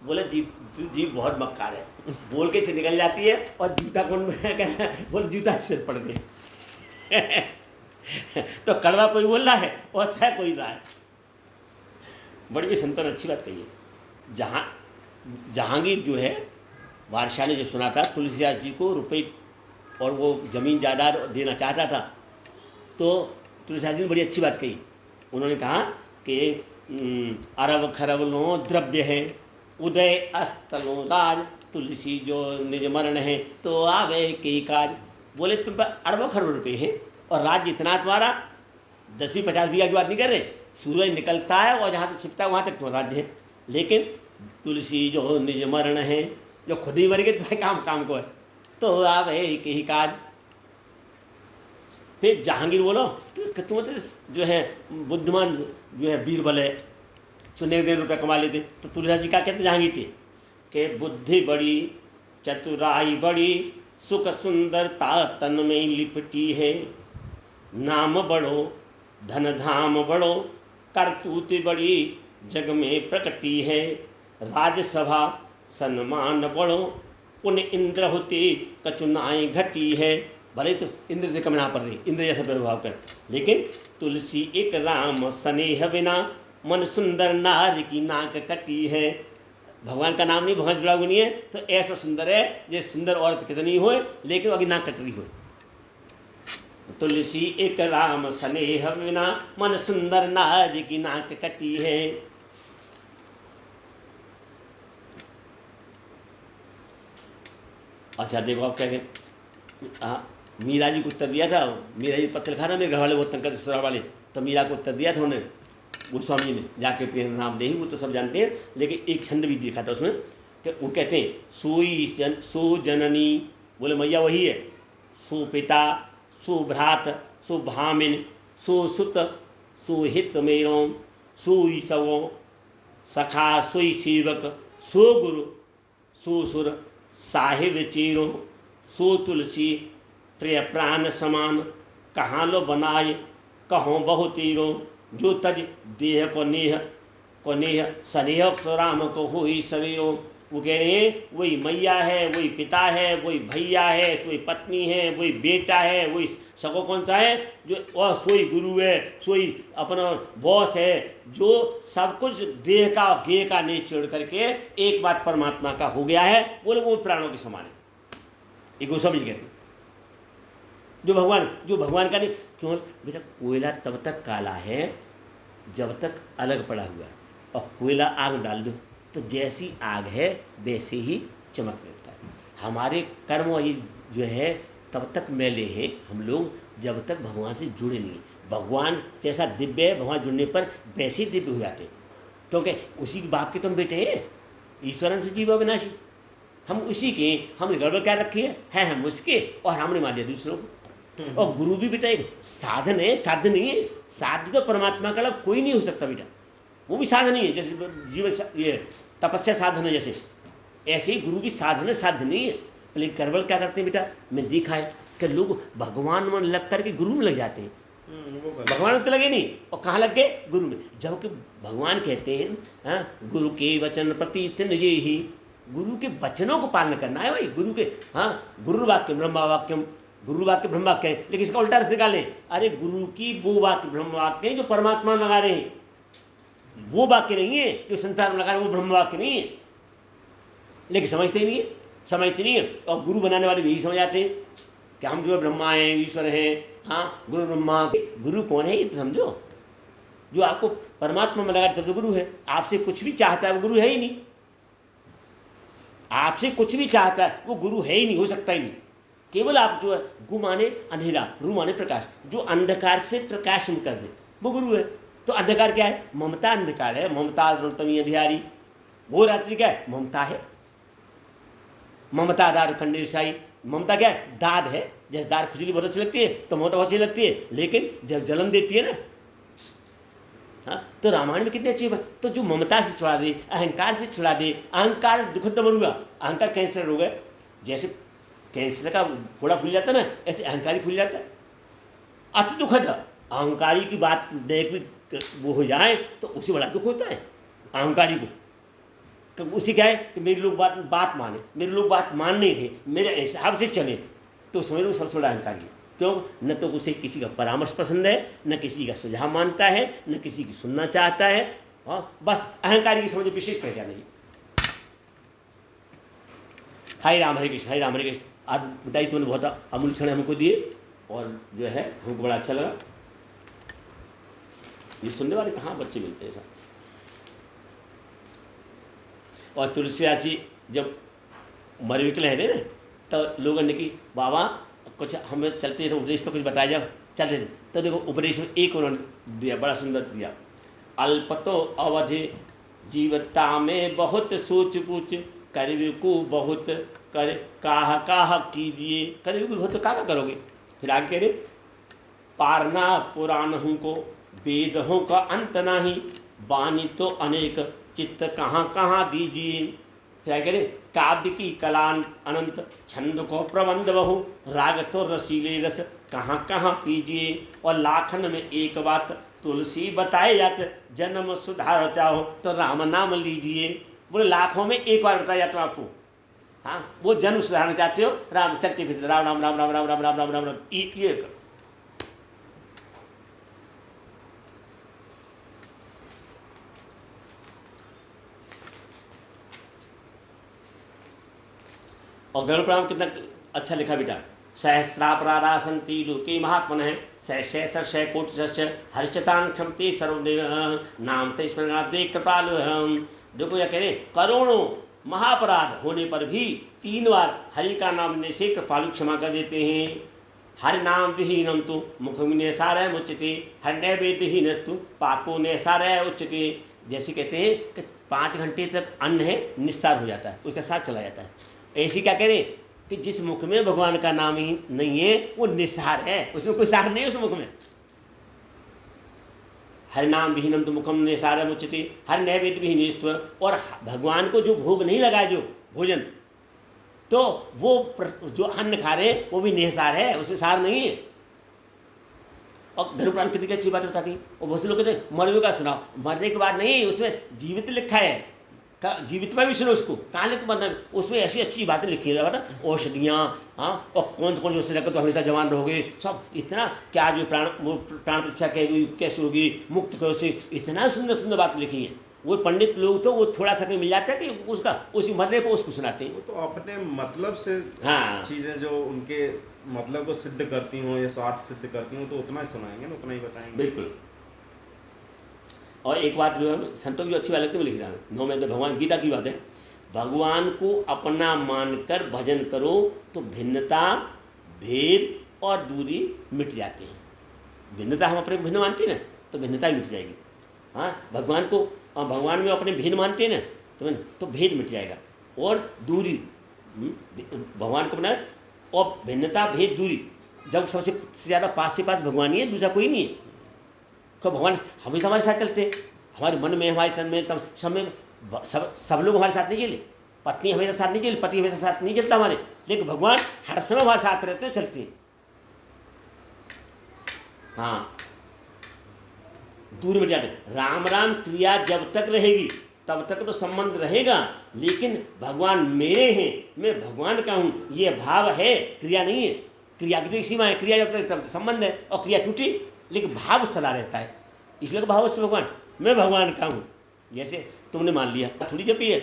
A: बोले जी बहुत मक्कार है, बोल के से निकल जाती है और जूता कौन बोले जूता सिर पड़ गए। तो कड़वा कोई बोल रहा है और सह कोई रहा है। बड़ी भी संतन अच्छी बात कही है। जहांगीर जो है बादशाह ने जो सुना था तुलसीदास जी को रुपए और वो ज़मीन जायदाद देना चाहता था, तो तुलसीदास जी ने बड़ी अच्छी बात कही। उन्होंने कहा कि अरब खरब लो द्रव्य है, उदय अस्तलो राज, तुलसी जो निज मरण है तो आवे के काज। बोले तुम पर अरबों खरब रुपये हैं और राज्य इतना तुम्हारा, 10-50 बीघा की बात नहीं कर रहे, सूरज निकलता है और जहाँ तक छिपता है वहाँ तक तुम्हारा राज्य है। लेकिन तुलसी जो निज मरण है, जो खुद ही मर गए तो काम काम को है, तो आप है एक ही काज। फिर जहांगीर बोलो कि तुम जो है बुद्धिमान जो है बीरबल है, सुने दिन रुपये कमा लेते, तो तुलसीदास जी क्या कहते जहांगीर थे कि बुद्धि बड़ी चतुराई बड़ी सुख सुंदरता तन में लिपटी है, नाम बड़ो धन धाम बड़ो करतूत बड़ी जग में प्रकटी है, राजसभा सन्मान बड़ो पुण्य इंद्र होते कचुनाई घटी है। भले तो इंद्र से कमना पर रही, इंद्र जैसा प्रभाव कर, लेकिन तुलसी एक राम स्नेह बिना मन सुंदर नारी की नाक कटी है। भगवान का नाम नहीं, भगवान से जुड़ा हुआ नहीं है, तो ऐसा सुंदर है जैसे सुंदर औरत कितनी हो लेकिन अभी नाक कट रही हो। तुलसी एक राम स्नेह बिना मन सुंदर नारी की नाक कटी है। अच्छा देखो आप क्या कहें, मीरा जी को उत्तर दिया था, मीरा जी पत्र लिखा ना मेरे घर वाले बहुत तंग करते ससुराल वाले, तो मीरा को उत्तर दिया था उन्होंने गोस्वामी ने जाके प्रेम नाम नहीं, वो तो सब जानते हैं, लेकिन एक छंद भी देखा था उसमें कि वो कहते हैं सो जननी, बोले मैया वही है, सो पिता सो भ्रात सो भामिन सो सुत सो हित मेरो सोई सवो सखा सोई सेवक सो गुरु सो सुर साहिब चीरो सो तुलसी प्रिय प्राण समान, कहाँ लो बनाए कहों बहु तीरो, जो तज देह को नेह स्नेह राम को हो ही शरीरो। वो कह रहे हैं वही मैया है, वही पिता है, वही भैया है, वही पत्नी है, वही बेटा है, वही सको कौन सा है जो, वह सोई गुरु है, सोई अपना बॉस है, जो सब कुछ देह का गेह का नहीं छोड़ करके एक बात परमात्मा का हो गया है। बोले वो प्राणों के समान है, एक गोस्वामी जी कहते हैं जो भगवान का नहीं। क्यों बेटा, कोयला तब तक काला है जब तक अलग पड़ा हुआ है, और कोयला आग डाल दो तो जैसी आग है वैसे ही चमकने लगता है। हमारे कर्म ये जो है तब तक मैले हैं हम लोग जब तक भगवान से जुड़े नहीं। भगवान जैसा दिव्य है, भगवान जुड़ने पर वैसे ही दिव्य हो जाते हैं, क्योंकि उसी के बाप के तुम बेटे हैं, ईश्वरन से जीव अविनाशी, हम उसी के, हमने गड़बड़ क्या रखी है हम उसके, और हमने मान लिया दूसरों को। और गुरु भी बेटा एक साधन है, साध्य नहीं है। साध्य तो परमात्मा का लाभ कोई नहीं हो सकता बेटा, वो भी साधन ही है। जैसे जीवन ये तपस्या साधन है, जैसे ऐसे ही गुरु भी साधन है, साध्य नहीं है। लेकिन गड़बड़ क्या करते हैं बेटा, मैं देखा है कि लोग भगवान में लग करके गुरु में लग जाते हैं। भगवान में तो लगे नहीं, और कहाँ लग गए, गुरु में। जबकि भगवान कहते हैं गुरु के वचन प्रति निजे ही, गुरु के वचनों को पालन करना है भाई। गुरु के गुरु वाक्यम ब्रह्म वाक्यम, गुरु वाक्य ब्रह्म वाक्य है, लेकिन इसका उल्टा अर्थ निकालें। अरे गुरु की वो वाक्य ब्रह्म वाक्य है जो परमात्मा में लगा रहे हैं, वो वाक्य नहीं है जो संसार में लगा रहे हैं, वो ब्रह्म वाक्य नहीं है। लेकिन समझते नहीं है, और गुरु बनाने वाले भी यही समझ आते हैं कि हम जो है ब्रह्मा हैं, ईश्वर हैं। गुरु ब्रह्मा, गुरु कौन है ये तो समझो। जो आपको परमात्मा में लगा तब तो गुरु है। आपसे कुछ भी चाहता है वो गुरु है ही नहीं, आपसे कुछ भी चाहता है वो गुरु है ही नहीं, हो सकता ही नहीं। केवल आप जो है गु माने अंधेरा, रू माने प्रकाश, जो अंधकार से प्रकाश में कर दे वो गुरु है। तो अंधकार क्या है, ममता अंधकार है, ममता तमी अंधियारी। वो रात्रि क्या है, ममता है, ममता दार खंडेशाई। ममता क्या है, दाद है। जैसे दार खुजली बहुत अच्छी लगती है तो ममता बहुत अच्छी लगती है, लेकिन जब जलन देती है ना, तो रामायण में कितनी अच्छी बात। तो जो ममता से छुड़ा दे, अहंकार से छुड़ा दे, अहंकार दुखद मरुआ, अहंकार कैंसर रोग है। जैसे कैंसर का फोड़ा फूल जाता है ना, ऐसे अहंकारी फूल जाता है। अति दुखद अहंकारी की बात देख भी वो हो जाए तो उसे बड़ा दुख होता है अहंकारी को। तो उसे क्या है कि मेरे लोग बात माने, मेरे लोग बात मान नहीं रहे, मेरे हिसाब से चले, तो समझ लो सबसे बड़ा अहंकारी है। क्यों, न तो उसे किसी का परामर्श पसंद है, न किसी का सुझाव मानता है, न किसी की सुनना चाहता है। बस अहंकारी की समझो विशेष पहचान है। हरे राम हरे कृष्ण, हरे राम हरे कृष्ण। आज बताइए तुमने बहुत अमूल्य क्षण हमको दिए, और जो है हमको बड़ा अच्छा लगा। ये सुनने वाले कहाँ बच्चे मिलते हैं साहब। और तुलसीदास जी जब मर निकले हैं ना, तो लोगों ने कि बाबा कुछ हमें चलते रहे उपदेश तो कुछ बताया जाओ, चल रहे। तो देखो उपदेश में एक उन्होंने दिया, बड़ा सुंदर दिया अल्पतो अवधि जीवता में बहुत सोच पूछ, करीब को बहुत कर काह काह कीजिए। करीब को बहुत काह करोगे। फिर आगे कह रहे पारना पुराणों को वेदों का अंत नहीं, वाणी तो अनेक चित्त कहाँ कहाँ दीजिए। फिर आगे कह रहे काव्य की कला अनंत, छंद को प्रबंध बहु, राग तो रसीले रस कहाँ कहाँ पीजिए। और लाखन में एक बात तुलसी बताए जाते, जन्म सुधार चाहो तो राम नाम लीजिए। बोले लाखों में एक बार बताया जाता हूँ आपको। हाँ, वो जन्म सुधारना चाहते हो, राम चलते फिरते राम राम राम राम राम राम राम राम राम राम, ये करो। और गरुड़ पुराण कितना अच्छा लिखा बेटा। सहस्रापराधा सन्ति लोके महात्मन है, सहस्र कोटि हर्षतान क्षमते सर्वदेव नाम ते स्मरणार्थे कृपालु। देखो यह कह रहे करोड़ों महापराध होने पर भी 3 बार हरि का नाम लेने से कृपालु क्षमा कर देते हैं। हरि नाम विहीनम तो मुखम निसारय मुच्यते, हर नैवेद्यहीनस्तु पापो निसारय उच्यते। जैसे कहते हैं कि 5 घंटे तक अन्न है निस्सार हो जाता है, उसका साथ चला जाता है। ऐसी क्या करें कि जिस मुख में भगवान का नाम ही नहीं है वो निस्सार है, उसमें कोई सार नहीं है उस मुख में। हरि नाम विहीनम तो मुखम निसार मुच्यते, हर नैवेद्य विहीनस्तु। और भगवान को जो भोग नहीं लगा, जो भोजन, तो वो जो अन्न खा रहे वो भी निसार है, उसमें सार नहीं है। और धर्म पुराण कितनी अच्छी बात बताती है। और बहुत से लोग कहते हैं मरने का सुनाओ, मरने के बाद नहीं, उसमें जीवित लिखा है, जीवित में भी सुनो उसको, कहाँ लिख मरना, उसमें ऐसी अच्छी बातें लिखी है बता, औषधियाँ, हाँ, और कौन कौन से लेकर तो हमेशा जवान रहोगे, सब इतना क्या जो प्राण प्रतिष्ठा कैसे होगी, मुक्त कैसे, इतना सुंदर सुंदर बात लिखी है। वो पंडित लोग तो वो थोड़ा सा कहीं मिल जाता है कि उसका उसी मरने पर उसको सुनाते हैं।
B: वो तो अपने मतलब से
A: हाँ,
B: चीज़ें जो उनके मतलब को सिद्ध करती हूँ या स्वार्थ सिद्ध करती हूँ तो उतना ही सुनाएंगे ना, उतना ही बताएंगे।
A: बिल्कुल। और एक बात जो है संतों की अच्छी बात लगती है, लिख रहा हूँ 9 में, तो भगवान गीता की बात है, भगवान को अपना मानकर भजन करो तो भिन्नता, भेद और दूरी मिट जाते हैं। भिन्नता हम अपने भिन्न मानते हैं ना, तो भिन्नता मिट जाएगी। हाँ, भगवान को भगवान में अपने भिन्न मानते हैं ना, तो भेद मिट जाएगा। और दूरी, भगवान को अपना, और भिन्नता भेद दूरी, जब सबसे ज़्यादा पास से पास भगवान ही है, दूसरा कोई नहीं है। तो भगवान हमेशा हमारे साथ चलते हैं, हमारे मन में, हमारे तन में, तब सब में, सब लोग हमारे साथ नहीं चले। पत्नी हमेशा साथ नहीं चली, पति हमेशा साथ नहीं चलता हमारे, लेकिन भगवान हर समय हमारे साथ रहते हैं, चलते हैं। हाँ, दूर में जाते, राम राम क्रिया जब तक रहेगी तब तक तो संबंध रहेगा, लेकिन भगवान मेरे हैं, मैं भगवान का हूँ, ये भाव है, क्रिया नहीं है। क्रिया की तो एक सीमा है, क्रिया जब तक तब संबंध है, और क्रिया टूटी लेकिन भाव सदा रहता है। इसलिए भाव से भगवान, मैं भगवान का हूँ। जैसे तुमने मान लिया थोड़ी जपी है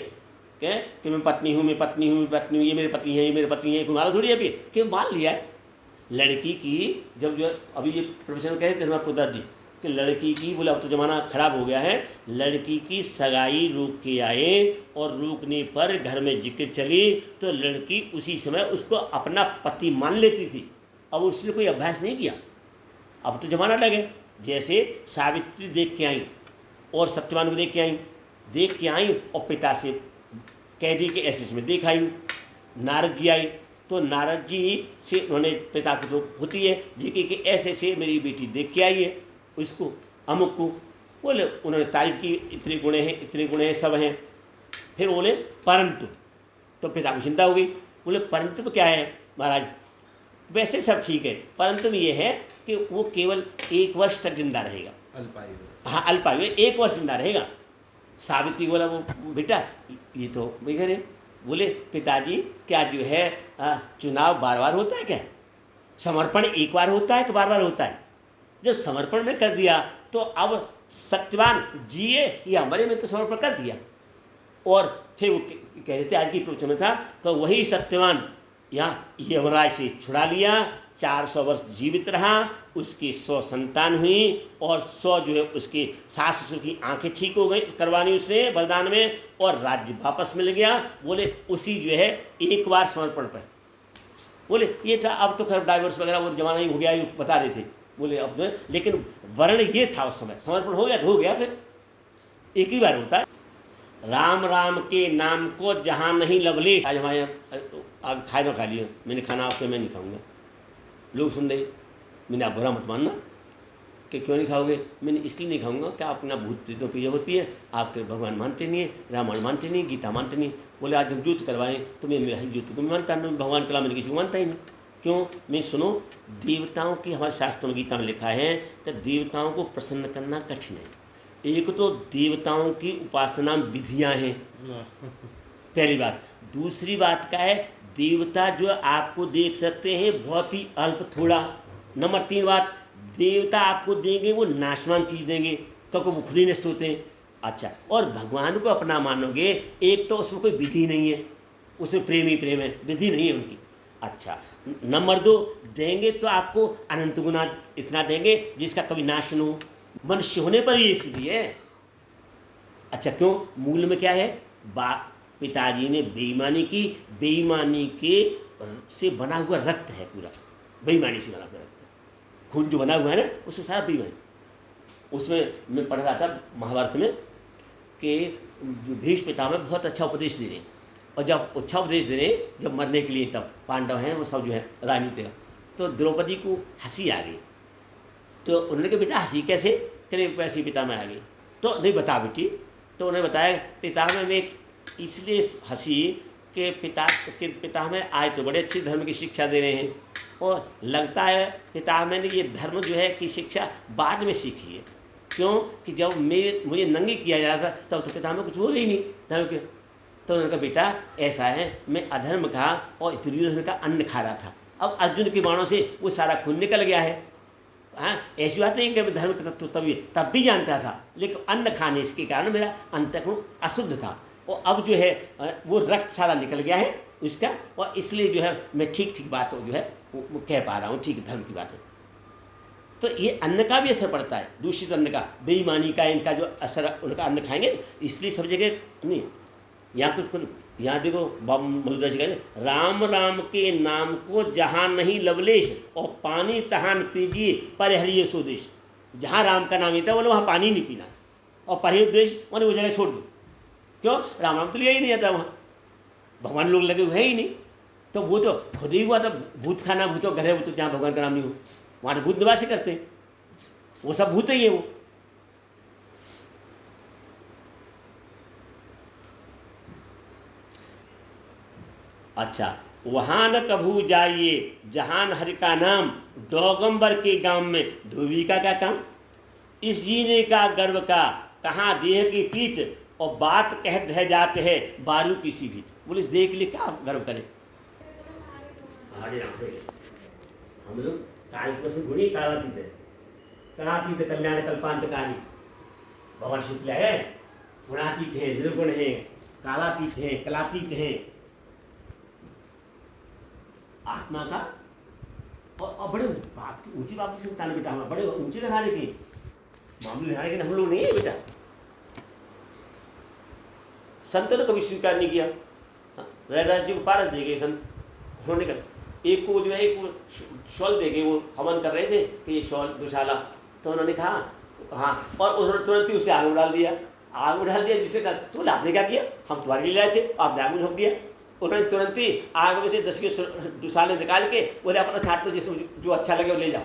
A: क्या कि मैं पत्नी हूँ, मैं पत्नी हूँ, मैं पत्नी हूँ, ये मेरे पति हैं, ये मेरे पति हैं, तुम्हारा थोड़ी जपी है कि मान लिया है। लड़की की जब जो अभी ये प्रवचन कहे थे हमारे पुदार जी कि लड़की की, बोले अब तो ज़माना ख़राब हो गया है, लड़की की सगाई रोक के आए और रोकने पर घर में जिक्र चली तो लड़की उसी समय उसको अपना पति मान लेती थी। अब उसने कोई अभ्यास नहीं किया। अब तो जमाना अलग है। जैसे सावित्री देख के आई और सत्यवान को देख के आई और पिता से कह दी कि ऐसे में देख आई। नारद जी आई तो नारद जी से उन्होंने पिता को तो होती है जी कि ऐसे से मेरी बेटी देख के आई है, उसको अमुक को बोले, उन्होंने तारीफ की, इतने गुण हैं, इतने गुण हैं, सब हैं। फिर बोले परंतु, तो पिता को चिंता हो गई, बोले परंतु क्या है महाराज, वैसे सब ठीक है, परंतु ये है कि वो केवल 1 वर्ष तक जिंदा रहेगा।
B: अल्पायु।
A: हाँ, अल्पायु 1 वर्ष जिंदा रहेगा। सावित्री बोला वो बेटा ये तो बेघर है। बोले पिताजी क्या जो है चुनाव बार बार होता है क्या? समर्पण एक बार होता है कि बार बार होता है? जब समर्पण में कर दिया तो अब सत्यवान जिए या मरे में तो समर्पण कर दिया। और फिर वो कह रहे थे आज की प्रवचन में था तो वही सत्यवान यहाँ यमराज से छुड़ा लिया, 400 वर्ष जीवित रहा, उसकी 100 संतान हुई और 100 जो है उसकी सास ससुर की आंखें ठीक हो गई, करवानी उसने वरदान में, और राज्य वापस मिल गया। बोले उसी जो है 1 बार समर्पण पर। बोले ये था, अब तो खैर डाइवर्स वगैरह वो जमाना ही हो गया, ये बता रहे थे। बोले अब लेकिन वर्ण ये था उस समय, समर्पण हो गया तो हो गया। फिर एक ही बार होता है। राम राम के नाम को जहाँ नहीं लवलेश। आज हमारे आप खाए ना खा लियो, मैंने खाना आपके मैं नहीं खाऊंगा। लोग सुन रहे, मैंने आप बुरा मत मानना कि क्यों नहीं खाओगे। मैंने इसलिए नहीं खाऊंगा कि आप अपना भूत प्रेतों की होती है, आपके भगवान मानते नहीं है, रामायण मानते नहीं, गीता मानते नहीं। बोले आज हम युद्ध करवाएं तो मैं युद्ध को भी मानता नहीं, भगवान कला मैंने किसी को मानता ही नहीं। क्यों? मैं सुनो, देवताओं की हमारे शास्त्र में गीता में लिखा है कि देवताओं को प्रसन्न करना कठिन है। एक तो देवताओं की उपासना विधियाँ हैं, पहली बात। दूसरी बात क्या है, देवता जो आपको देख सकते हैं बहुत ही अल्प थोड़ा। नंबर 3 बात, देवता आपको देंगे वो नाशवान चीज़ देंगे, क्योंकि वो खुद ही नष्ट होते हैं। अच्छा, और भगवान को अपना मानोगे, एक तो उसमें कोई विधि नहीं है, उसमें प्रेम ही प्रेम है, विधि नहीं है उनकी। अच्छा, नंबर 2, देंगे तो आपको अनंत गुना इतना देंगे जिसका कभी नाश न हो। मनुष्य होने पर ये स्थिति है। अच्छा, क्यों? मूल में क्या है? पिताजी ने बेईमानी की, बेईमानी के से बना हुआ रक्त है पूरा, बेईमानी से बना हुआ रक्त है। खून जो बना हुआ है ना, उसमें सारा बेईमानी। उसमें मैं पढ़ रहा था महाभारत में कि जो भीष्म पितामह बहुत अच्छा उपदेश दे रहे हैं, और जब अच्छा उपदेश दे रहे हैं, जब मरने के लिए, तब पांडव हैं वो सब जो है राजनीति, तो द्रौपदी को हंसी आ गई। तो उन्होंने कहा बेटा हंसी कैसे? कहीं वैसे पितामह आ गई। तो नहीं बता बेटी, तो उन्होंने बताया पितामह में इसलिए हंसी कि पितामह आए तो बड़े अच्छे धर्म की शिक्षा दे रहे हैं, और लगता है पितामह ने ये धर्म जो है कि शिक्षा बाद में सीखी है। क्यों? कि जब मुझे नंगी किया जा रहा था तब तो पितामह कुछ बोले ही नहीं धर्म के। तो उन्होंने कहा बेटा ऐसा है, मैं अधर्म का और दुर्योधन का अन्न खा रहा था, अब अर्जुन के बाणों से वो सारा खून निकल गया है। हाँ, ऐसी बात नहीं कि मैं धर्म का तत्व तब भी जानता था, लेकिन अन्न खाने इसके कारण मेरा अंतःकरण अशुद्ध था, और अब जो है वो रक्त सारा निकल गया है उसका, और इसलिए जो है मैं ठीक बात जो है वो कह पा रहा हूँ, ठीक धर्म की बात है। तो ये अन्न का भी असर पड़ता है, दूषित अन्न का, बेईमानी का, इनका जो असर उनका अन्न खाएंगे, इसलिए सब जगह नहीं। यहाँ देखो बाबा मलुदा जी कहते, राम राम के नाम को जहाँ नहीं लवलेश, और पानी तहान पीजिए परिहरिए स्वदेश। जहाँ राम का नाम लेता है बोले वहाँ पानी नहीं पीना, और परिदेश मैंने वो जगह छोड़ दो। क्यों? राम नाम तो लिया ही नहीं जाता वहाँ, भगवान लोग लगे हुए हैं ही नहीं। तो वो तो खुद ही हुआ था भूत खाना, भूतों घर है वो, तो जहाँ भगवान का नाम नहीं हो वहाँ तो भूत निवास ही करते हैं, वो सब भूत ही है वो। अच्छा, वहाँ न कभू जाइए जहान हरि का नाम, डोगंबर के गांव में धोबी का क्या काम। इस जीने का गर्व का कहाँ देह की पीठ, और बात कह रह जाते हैं बारू किसी भी। बोले इस देह के लिए क्या गर्व करें। हम लोग काल से गुणी कलातीत कल्याण कल्पांत कहानी, भगवान शुक्ल है, गुणातीत है, निर्गुण है, कालातीत है, कलातीत है, आत्मा का। और बड़े बाप की ऊंची बाप की संतान बेटा, हमारा बड़े ऊंचे घराने की मामले घराने के हम लोग नहीं है बेटा। संतों ने कभी स्वीकार नहीं किया। रैदास जी को पारस दे गए संत, उन्होंने कहा एक को जो है एक शॉल दे गए, वो हवन कर रहे थे कि ये शॉल दुशाला, तो उन्होंने कहा हाँ, और उन्होंने तुरंत ही उसे आग में डाल दिया। आग में डाल दिया जिससे कहा तो आपने क्या किया, हम तुम्हारे लिए लाए थे, आपने आग में झोंक दिया। उन्होंने तुरंत ही आग में से 10 के दुशाले निकाल के बोले अपना छाट में जिसमें जो अच्छा लगे वो ले जाओ।